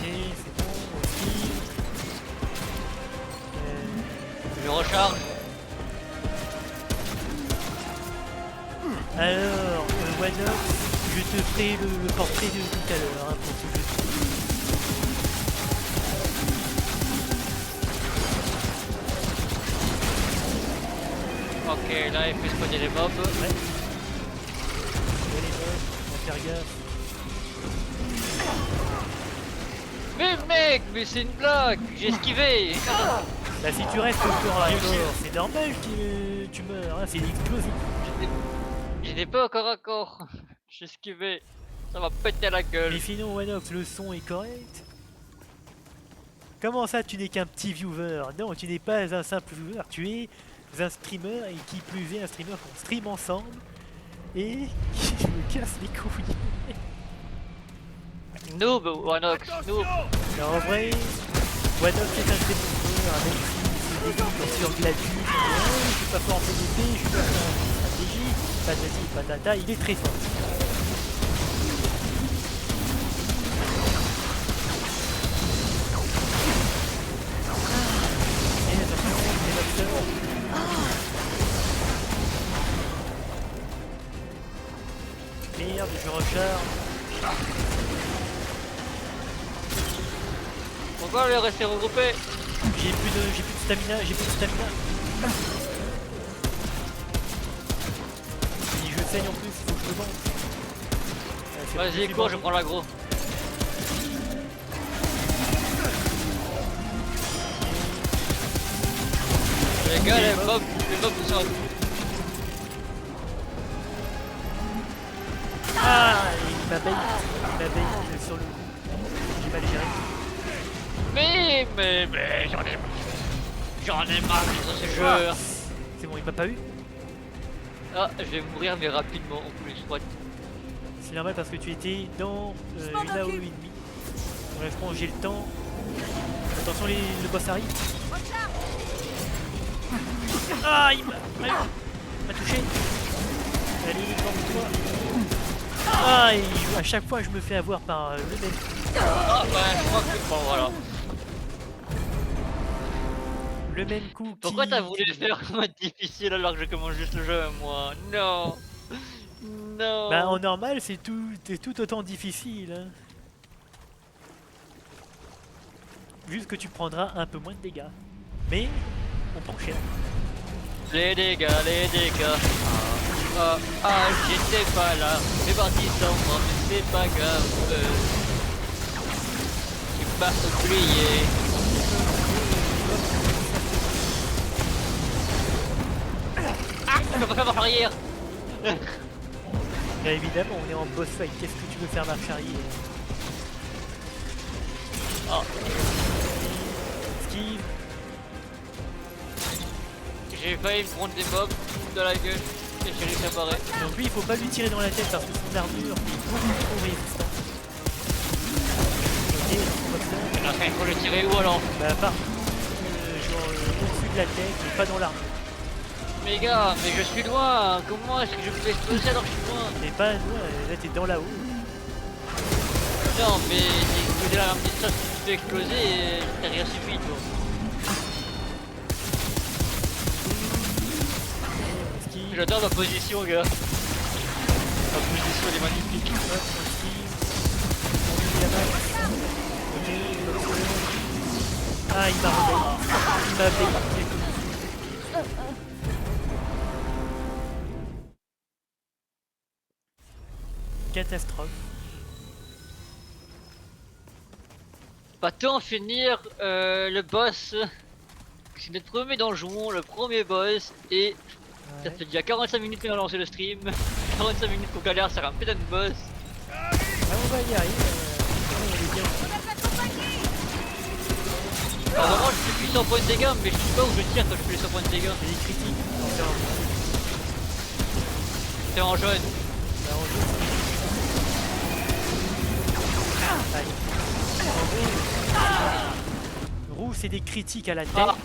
Et c'est bon, aussi. Je recharge. Alors, Wanox, je te ferai le portrait de tout à l'heure hein, pour ce jeu. Ok, là il fait spawner les mobs. Ouais. Les mobs, on va faire gaffe. Mais mec, mais c'est une blague. J'ai esquivé. Là, si tu restes au corps à corps, c'est normal que tu meurs, hein, c'est explosif. J'étais pas encore à corps. J'ai esquivé. Ça va péter la gueule. Mais sinon, Wanox, le son est correct. Comment ça, tu n'es qu'un petit viewer? Non, tu n'es pas un simple viewer, tu es un streamer et qui plus est un streamer qu'on stream ensemble et qui me casse les couilles. Noob, Wanox, noob. Alors, en vrai, Wanox est un très bon joueur, même si c'est des gens sur Gladius, je suis pas fort en PvP, je suis pas fort en stratégie, patati patata, il est très fort. Et attention, les docteurs. Merde, je recharge. Pourquoi le rester regroupé? J'ai plus de stamina, j'ai plus de stamina. Si je saigne en plus, il faut que je me vende. Vas-y, cours, je prends l'aggro. Les gars, les mobs sont... Ah, il m'a bait sur le coup. J'ai mal géré. Mais j'en ai marre de ce jeu. C'est bon, il m'a pas eu. Ah, je vais mourir mais rapidement en plus. What? C'est normal parce que tu étais dans une AOE et demie. Bref, bon, j'ai le temps. Attention, le boss arrive. Ah, il m'a touché. Allez, vends-toi. Ah, et à chaque fois, je me fais avoir par le mec. Ah bah je crois que... Bon voilà. Le même coup. Pourquoi t'as voulu le faire en mode difficile alors que je commence juste le jeu moi? Non. Non. Bah en normal, c'est tout autant difficile. Hein. Juste que tu prendras un peu moins de dégâts. Mais on prend cher. Les dégâts, les dégâts. J'étais pas là. C'est parti sans moi, mais c'est pas grave. Tu m'as oublié. Ah, je peux pas faire marche arrière. Bien évidemment, on est en boss fight. Qu'est-ce que tu veux faire marche arrière? Oh, Esquive. j'ai failli me prendre des mobs de la gueule et j'ai réussi à barrer. Donc lui, il faut pas lui tirer dans la tête parce que son armure est beaucoup trop résistante. Ok, comme ça. Après, il faut le tirer où alors? Bah par genre au-dessus de la tête, mais pas dans l'armure. Mais gars, mais je suis loin. Comment est-ce que je peux exploser alors que je suis loin? Mais pas loin, là t'es dans là-haut. Non, mais j'ai explosé la même distance que tu peux exploser et t'as rien suivi toi. Esquive. J'adore ma position, gars. Ma position elle est magnifique. Hop, esquive. On lui dit la main. Ok, ah, il m'a rebelle. Il m'a bait. Catastrophe. Va-t-on finir le boss? C'est notre premier donjon, le premier boss, et ça Ouais. fait déjà 45 minutes qu'on a lancé le stream. 45 minutes qu'on galère sur un putain de boss. Ah, on va y arriver. On est bien. Alors vraiment je fais plus 100 points de dégâts, mais je sais pas où je tire quand je fais les 100 points de dégâts. C'est des critiques. C'est en jaune. Bah, en jeu, allez. Roux, c'est des critiques à la tête. Ah.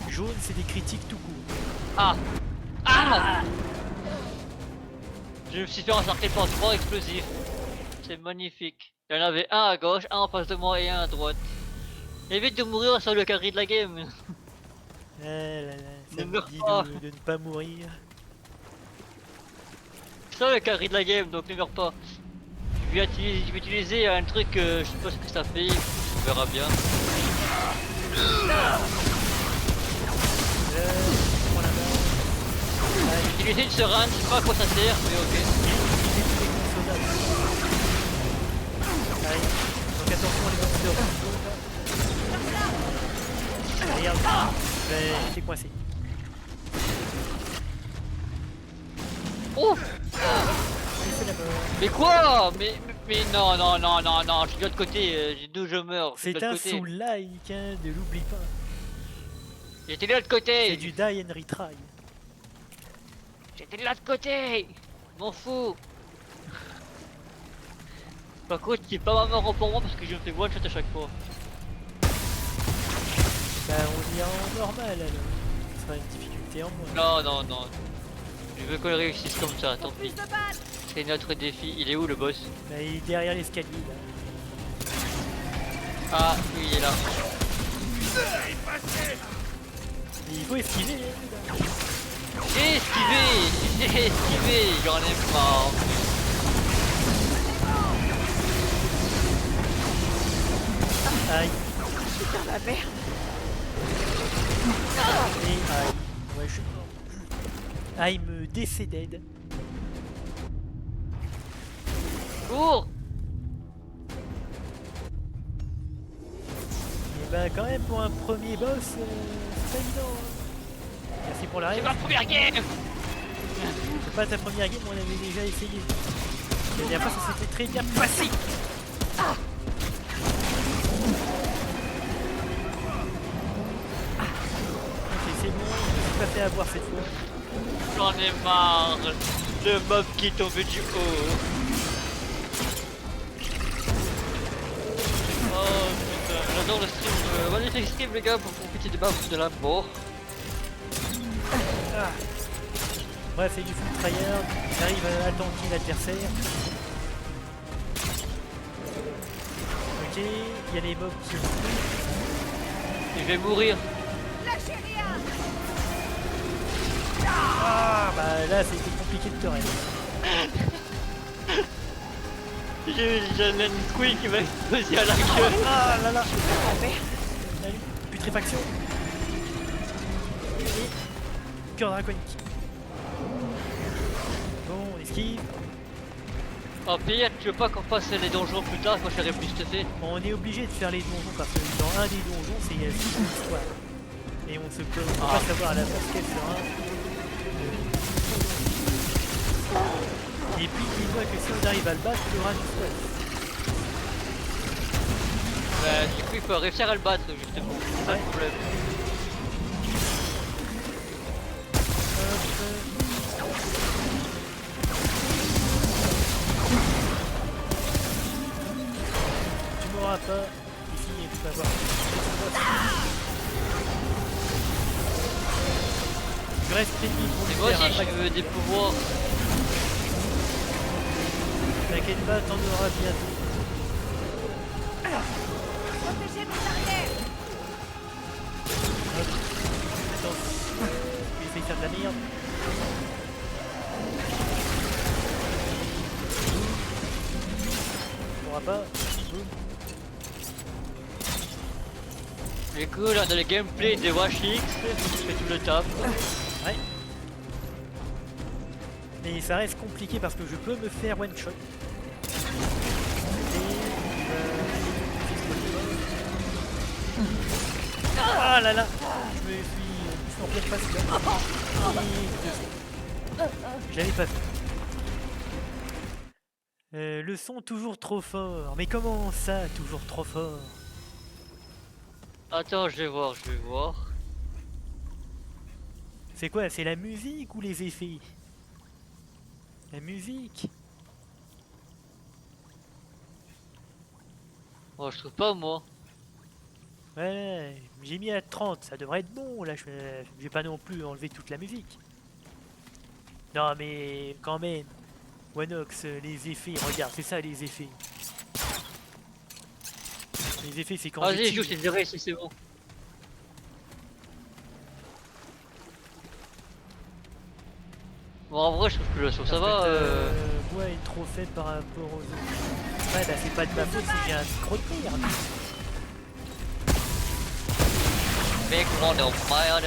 Jaune, c'est des critiques tout court. Ah. Ah. Je me suis fait encercler par 3 explosifs. C'est magnifique. Il y en avait un à gauche, un en face de moi et un à droite. Évite de mourir sur le carré de la game. Ah là là, ça Ne me meurs dit pas. de ne pas mourir. C'est ça le carré de la game, donc ne meurs pas. Je vais utiliser un truc, je sais pas ce que ça fait, on verra bien. Prends la main. J'ai utilisé une seringue, je sais pas à quoi ça sert, mais ok. Utilisez tous les consommables. Allez, donc attention les monsters. Regarde, j'étais coincé. Oh J'ai fait la mort. mais quoi mais non, non, non, non, non, je suis de l'autre côté, d'où je meurs, je suis de C'est l'autre un côté. soul-like, hein, ne l'oublie pas. J'étais de l'autre C'est côté. du die and retry. J'étais de l'autre côté. M'en fous. Par contre, c'est pas marrant pour moi parce que je me fais one shot à chaque fois. Bah on y est en normal alors. Ce sera une difficulté en moins. Non, non, non. Je veux qu'on réussisse comme ça, tant Plus pis. de balles. C'est notre défi. Il est où le boss? Bah il est derrière l'escalier là. Ah, oui, il est là. Mais il faut esquiver hein, là. J'ai esquivé, j'en ai marre. Aïe. Je suis dans la merde. Et aïe. Ouais je suis mort. I'm décédé. Cours. Et bah quand même pour un premier boss, c'est pas évident. Hein. Merci pour la C'est rêve. ma première game. C'est pas ta première game, on avait déjà essayé. La dernière fois ça s'était très bien passé. Ok c'est bon, je me suis pas fait avoir cette fois. J'en ai marre. Le mob qui est tombé du haut. Oh putain, j'adore le stream. Magnifique stream les gars pour profiter des buffs de la mort. Ah. Bref, c'est du full tryhard, j'arrive à attenquer l'adversaire. Ok, il y a les mobs qui Et je vais mourir. Lâchez rien. Ah bah là c'était compliqué de te rêver. J'ai un squeak qui m'a explosé à la gueule. Ah là là. Dans la merde. Allez, putréfaction. Et cœur draconique. Bon, on esquive. Oh pire, tu veux pas qu'on fasse les donjons plus tard quand j'aurai plus fait? On est obligé de faire les donjons parce que dans un des donjons c'est une histoire. Et on se peut pas savoir à l'avance quel sera. Et puis dis-moi que si on arrive à le battre, il y aura du sweat. Bah du coup il faut réussir à le battre justement, c'est ça le problème. Tu m'auras pas ici et tu vas voir. Je reste pénible pour Et lui moi faire un aussi pack. je veux des pouvoirs. T'inquiète pas, t'en auras bientôt. Protégez mes arrières. Attends, j'essaye de faire de la merde. Tu m'auras pas. Boum. Du coup là dans le gameplay de Wash X, je fais tout le taf. Ouais. Mais ça reste compliqué parce que je peux me faire one shot. Ah là là, je suis en pleine face là. J'avais pas vu. Le son toujours trop fort. Mais comment ça, toujours trop fort? Attends, je vais voir, je vais voir. C'est quoi? C'est la musique ou les effets? La musique? Oh, je trouve pas moi. Ouais, j'ai mis à 30, ça devrait être bon. Là, je vais pas non plus enlever toute la musique. Non, mais quand même. Wanox, les effets, regarde, c'est ça les effets. Les effets, c'est quand je Vas-y, joue, tire. c'est direct si c'est bon. Bon, en vrai, je trouve que le son ça Parce va. que voix est trop faible par rapport aux autres. Ouais, bah c'est pas de ma faute si j'ai un micro de merde. Mec, on est en merde.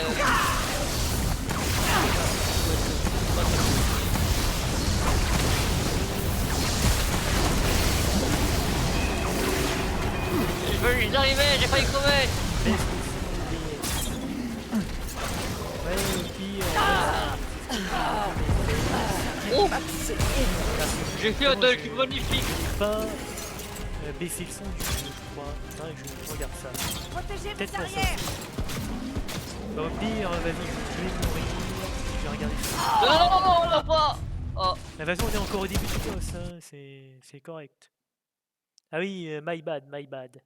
J'y arrivais, j'ai failli crever. Laisse le son des- Ouais, au pire, Oh, C'est- j'ai fait un dunk magnifique. pas baisser le son du jeu, je crois. Faudrait que je regarde ça. Protégez Peut-être mes la arrières. Bah, au pire, vas-y, je vais mourir. Je vais regarder ça. Non, non, non, non, là pas. Oh, De toute façon, on est encore au début du boss, hein. C'est correct. Ah oui, my bad, my bad.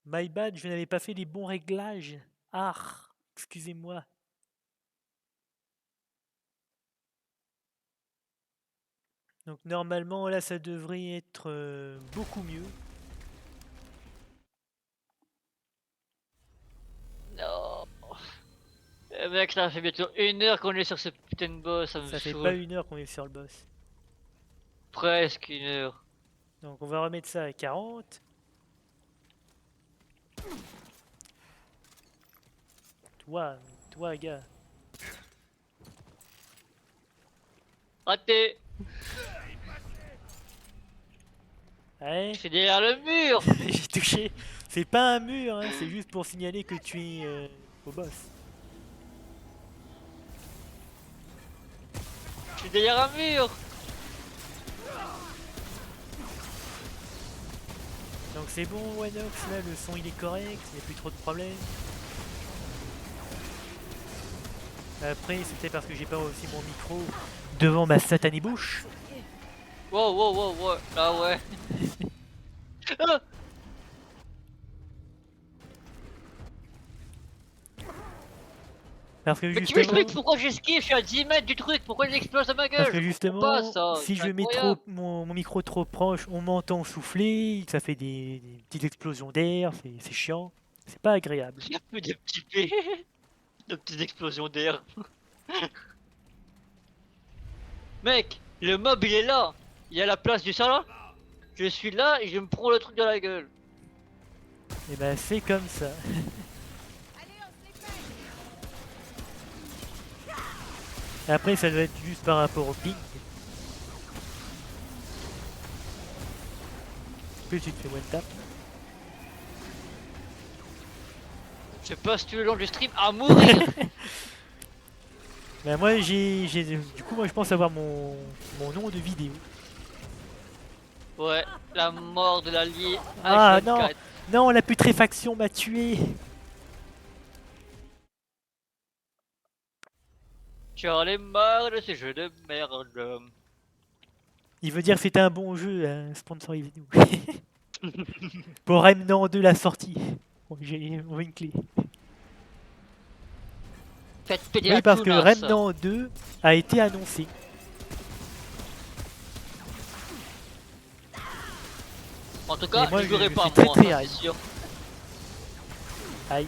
My bad, je n'avais pas fait les bons réglages. Ah, excusez-moi. Donc normalement, là, ça devrait être beaucoup mieux. non. Mec, ça fait bientôt 1 heure qu'on est sur ce putain de boss, ça me Ça fait saoule. pas 1 heure qu'on est sur le boss. Presque 1 heure. Donc on va remettre ça à 40. Toi, toi, gars. Raté. Ouais, C'est derrière le mur. j'ai touché. C'est pas un mur, hein, c'est juste pour signaler que tu es au boss. Je suis derrière un mur. Donc c'est bon, Wanox, là, le son il est correct, il n'y a plus trop de problèmes. Après, c'était parce que j'ai pas aussi mon micro devant ma satanée bouche. Wow, wow, wow, wow. Ah ouais. Ah, Parce que mais tu justement, m'expliques pourquoi j'esquive, je suis à 10 mètres du truc, pourquoi il explose à ma gueule? parce que Je comprends justement, pas ça, si c'est je mets incroyable. trop mon micro trop proche, on m'entend souffler, ça fait des petites explosions d'air, c'est chiant, c'est pas agréable. Il y a peu de petits P, de petites explosions d'air. Mec, le mob il est là. Il y a la place du salon. Je suis là et je me prends le truc dans la gueule. Et ben c'est comme ça. Allez, on se dépêche. Après, ça doit être juste par rapport au ping. Plus tu te fais one tap. Je passe tout le long du stream à mourir. Ben moi, du coup, moi, je pense avoir mon nom de vidéo. Ouais, la mort de l'allié. Ah, H24. non. Non, la putréfaction m'a tué. J'en ai marre de ces jeux de merde. Il veut dire que c'était un bon jeu, hein, sponsorisez-nous. Pour Remnant 2 la sortie. Bon, on veut une clé. Faites péter Oui, la parce que tounasse. Remnant 2 a été annoncé. En tout cas, Et moi, je jouerai je pas suis très, moi, très ça, hype. c'est sûr. Aïe.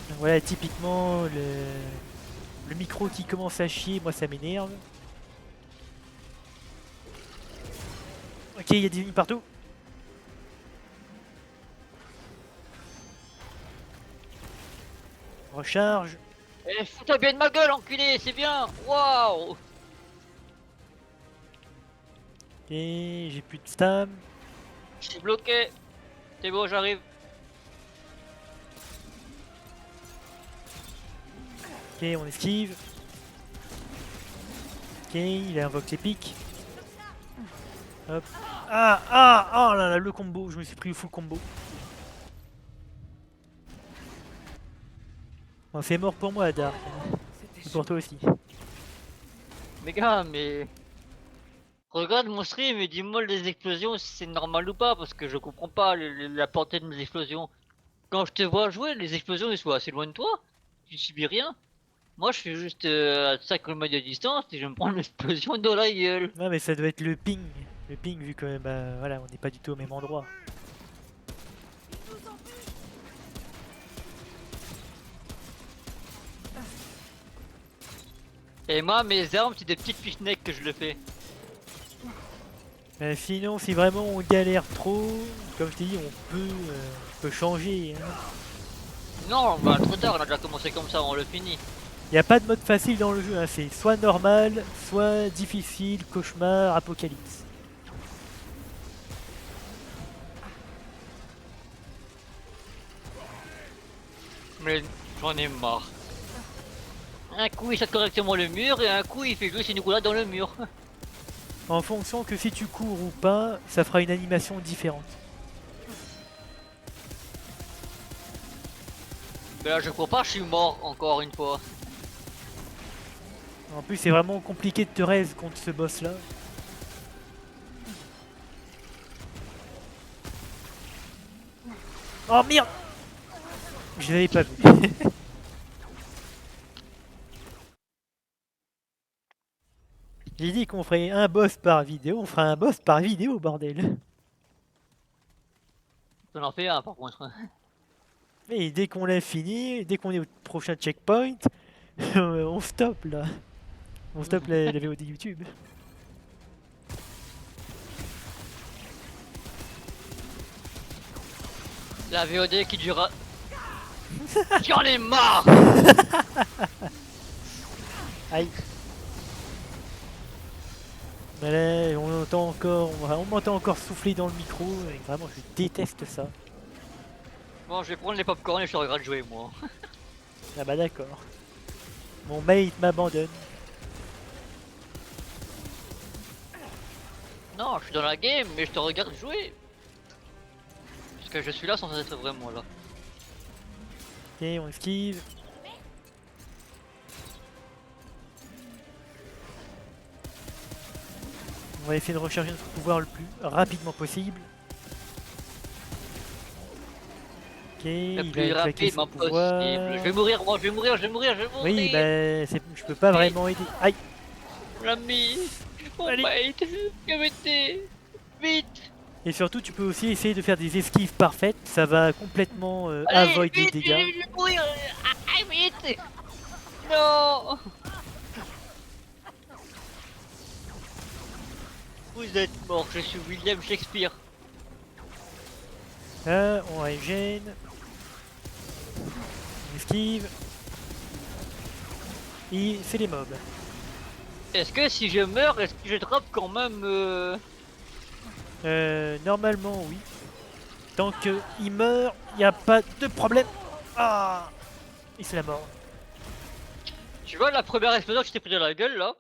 Donc voilà, typiquement, le micro qui commence à chier, moi ça m'énerve. Ok, il y a des ennemis partout. Recharge. Eh, fous-toi bien de ma gueule, enculé, c'est bien. Waouh. Ok, j'ai plus de stam. Je suis bloqué. C'est bon, j'arrive. Ok, on esquive. Ok, il invoque les pics. Hop. Ah, ah, oh là là, le combo, je me suis pris le full combo. Bon, c'est mort pour moi, Dark. C'était Et pour toi aussi. Mais gars, mais... Regarde mon stream et dis-moi les explosions si c'est normal ou pas, parce que je comprends pas la portée de mes explosions. Quand je te vois jouer, les explosions ils sont assez loin de toi. tu subis rien. Moi, je suis juste à 5 km de distance et je me prends une explosion dans la gueule. Non mais ça doit être le ping. Le ping vu que bah voilà, on n'est pas du tout au même endroit. Et moi, mes armes, c'est des petites fishneck que je le fais. Sinon, si vraiment on galère trop, comme je t'ai dit, on peut changer. Hein. Non, bah trop tard, on a déjà commencé comme ça, on le finit. Il n'y a pas de mode facile dans le jeu, hein. C'est soit normal, soit difficile, cauchemar, apocalypse. Mais j'en ai marre. Un coup, il saute correctement le mur et un coup, il fait juste une roulade dans le mur. En fonction que si tu cours ou pas, ça fera une animation différente. Mais là, je crois pas, je suis mort encore une fois. En plus, c'est vraiment compliqué de te raise contre ce boss là. Oh merde! Je l'avais pas vu. J'ai dit qu'on ferait un boss par vidéo, on fera un boss par vidéo, bordel. On en fait un par contre. Et dès qu'on l'a fini, dès qu'on est au prochain checkpoint, on stoppe là. On stoppe la VOD YouTube. La VOD qui durera. J'en ai marre! Aïe. Mais là, on entend encore, on m'entend encore souffler dans le micro, et vraiment je déteste ça. Bon, je vais prendre les popcorn et je regrette de jouer moi. Ah bah d'accord. Mon mate m'abandonne. Non, je suis dans la game, mais je te regarde jouer. Parce que je suis là sans être vraiment là. Ok, on esquive. On va essayer de recharger notre pouvoir le plus rapidement possible. Ok, Le il a plus claqué rapidement son pouvoir. possible. Je vais mourir, moi, je vais mourir, je vais mourir, je vais mourir. Oui, bah je peux pas vraiment aider. Aïe. L'ami, mon Allez. mate, que vite. Et surtout, tu peux aussi essayer de faire des esquives parfaites. Ça va complètement Allez, avoid les vite, dégâts. je vais mourir. Ah, vite. Non. Vous êtes mort, je suis William Shakespeare. Là, on régène. On esquive. Et c'est les mobs. Est-ce que si je meurs, est-ce que je drop quand même Normalement, oui. Tant qu'il meurt, il n'y a pas de problème. Ah! Et c'est la mort. Tu vois la première explosion que je t'ai pris dans la gueule là?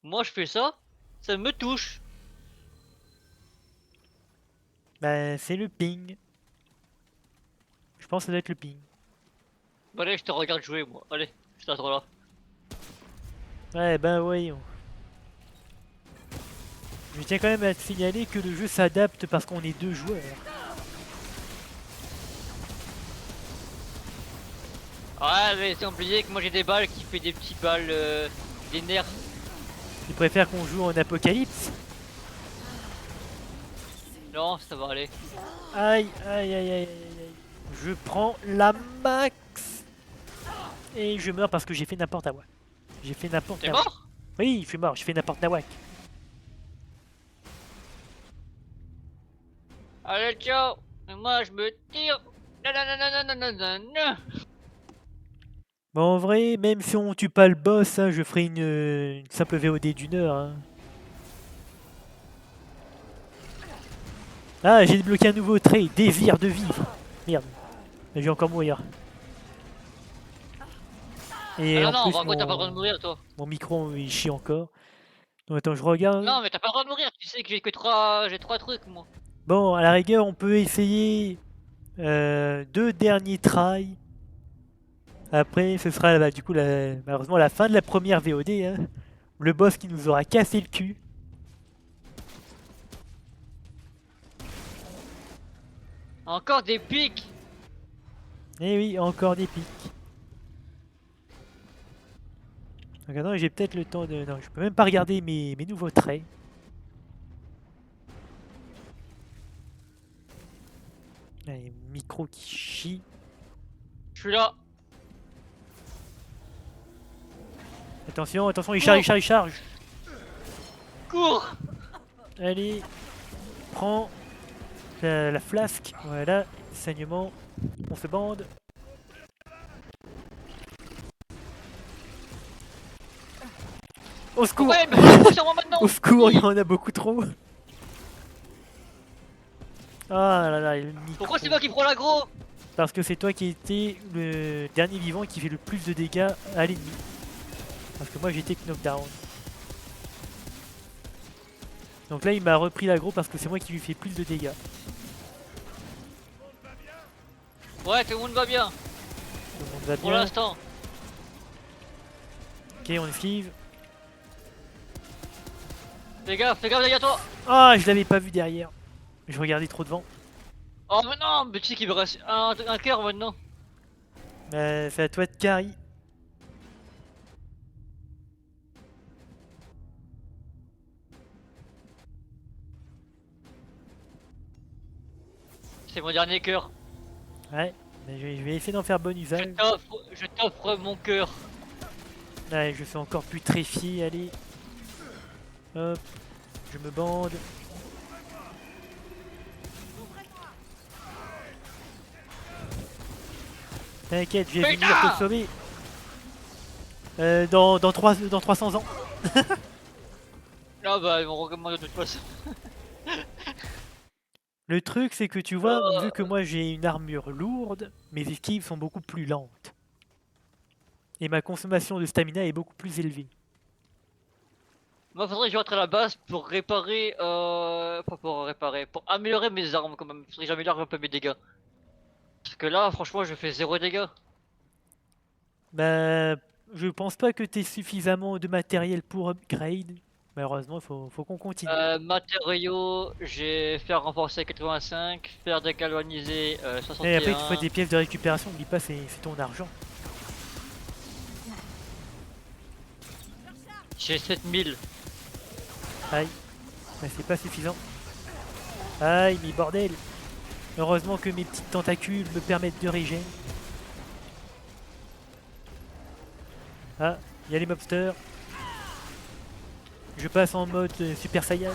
Moi je fais ça, ça me touche. Bah, c'est le ping. Je pense que ça doit être le ping. Bon, allez, je te regarde jouer moi. Allez, je t'attends là. Ouais, ben voyons. Je tiens quand même à te signaler que le jeu s'adapte parce qu'on est deux joueurs. Ouais, mais c'est oublié que moi j'ai des balles qui fait des petits balles, des nerfs. Tu préfères qu'on joue en apocalypse? Non, ça va aller. Aïe, aïe, aïe, aïe, aïe, aïe. Je prends la max. Et je meurs parce que j'ai fait n'importe quoi. J'ai fait n'importe T'es quoi. mort? Oui, je suis mort, j'ai fait n'importe quoi. Allez, ciao. Et moi je me tire. Non, non, non, non, non, non, non, non. Bon, en vrai, même si on tue pas le boss, hein, je ferai une simple VOD d'une heure. Hein. Ah, j'ai débloqué un nouveau trait, désir de vivre. Merde, je vais encore mourir. Et Ah non, en non, plus, par contre t'as pas le droit de mourir toi. mon micro il chie encore. Donc attends, je regarde. Non, mais t'as pas le droit de mourir, tu sais que j'ai trois trucs moi. Bon, à la rigueur, on peut essayer deux derniers tries. Après, ce sera bah, du coup malheureusement la fin de la première VOD. Hein. Le boss qui nous aura cassé le cul. Encore des pics. Et oui, encore des pics. Donc maintenant j'ai peut-être le temps de... Non, je peux même pas regarder mes nouveaux traits. Allez, micro qui chie. Je suis là. Attention, attention, il charge, il charge, il charge. Cours. Allez, prends la flasque. Voilà, saignement. On se bande. Au secours! Ouais, mais faut sur moi maintenant. Au secours, il y en a beaucoup trop. Ah là là, le micro. Pourquoi c'est moi qui prends l'aggro? Parce que c'est toi qui étais le dernier vivant qui fait le plus de dégâts à l'ennemi. Parce que moi j'étais knockdown. Donc là il m'a repris l'aggro parce que c'est moi qui lui fais plus de dégâts. Ouais, tout le monde va bien. Tout le monde va Pour bien. l'instant. Ok, on esquive. Fais gaffe derrière toi. Ah, je l'avais pas vu derrière. Je regardais trop devant. Oh mais non, mais tu sais qu'il me reste un cœur maintenant. C'est à toi de carry. C'est mon dernier cœur. Ouais, mais je vais essayer d'en faire bon usage. Je t'offre mon cœur. Ouais, je suis encore plus tréfié, allez. Hop, je me bande. T'inquiète, je vais venir Putain te sauver. Dans 300 ans. Ah bah ils vont recommander de toute façon. Le truc, c'est que tu vois, vu que moi j'ai une armure lourde, mes esquives sont beaucoup plus lentes. Et ma consommation de stamina est beaucoup plus élevée. Moi faudrait que je rentre à la base pour réparer, pas pour réparer, pour améliorer mes armes quand même. Faudrait que j'améliore un peu mes dégâts. Parce que là franchement je fais 0 dégâts. Bah, je pense pas que t'aies suffisamment de matériel pour upgrade. Malheureusement, faut qu'on continue. Matériaux, j'ai fer renforcé 85, fer dégalvanisé Et après, il te faut 61. des pièces de récupération, n'oublie pas, c'est ton argent. J'ai 7000. Aïe, bah, c'est pas suffisant. Aïe, mais bordel. Heureusement que mes petites tentacules me permettent de régénérer. Ah, il y a les mobsters. Je passe en mode Super Saiyan.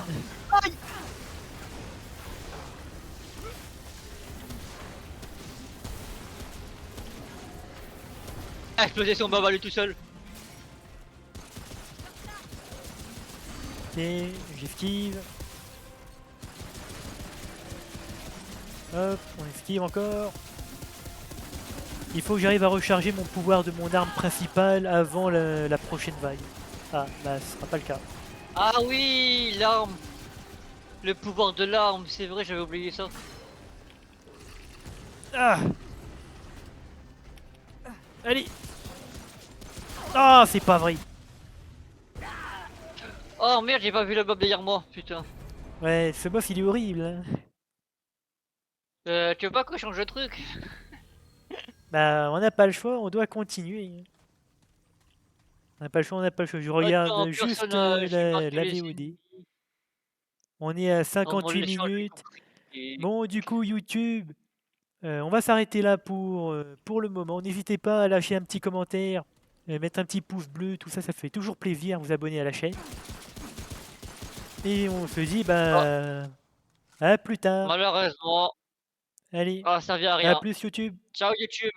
A explosé son baba lui tout seul. Ok, j'esquive. Hop, on esquive encore. Il faut que j'arrive à recharger mon pouvoir de mon arme principale avant la prochaine vague. Ah, bah ce sera pas le cas. Ah oui, l'arme. Le pouvoir de l'arme, c'est vrai, j'avais oublié ça. Ah, allez. Ah, c'est pas vrai. Oh merde, j'ai pas vu le bob derrière moi, putain. Ouais, ce boss il est horrible, hein. Tu veux pas que je change de truc? Bah, on n'a pas le choix, on doit continuer. On n'a pas le choix, on n'a pas le choix. Je regarde Attends, juste personnage, j'ai marqué la les VOD. ennemis. On est à Non, mon 58 l'échange, j'ai minutes. compris. Et- Bon, du coup, YouTube, on va s'arrêter là pour le moment. N'hésitez pas à lâcher un petit commentaire, mettre un petit pouce bleu, tout ça, ça fait toujours plaisir. Vous abonner à la chaîne. Et on se dit, bah, à plus tard. Malheureusement, Allez, ça servi à à rien. plus YouTube. Ciao YouTube.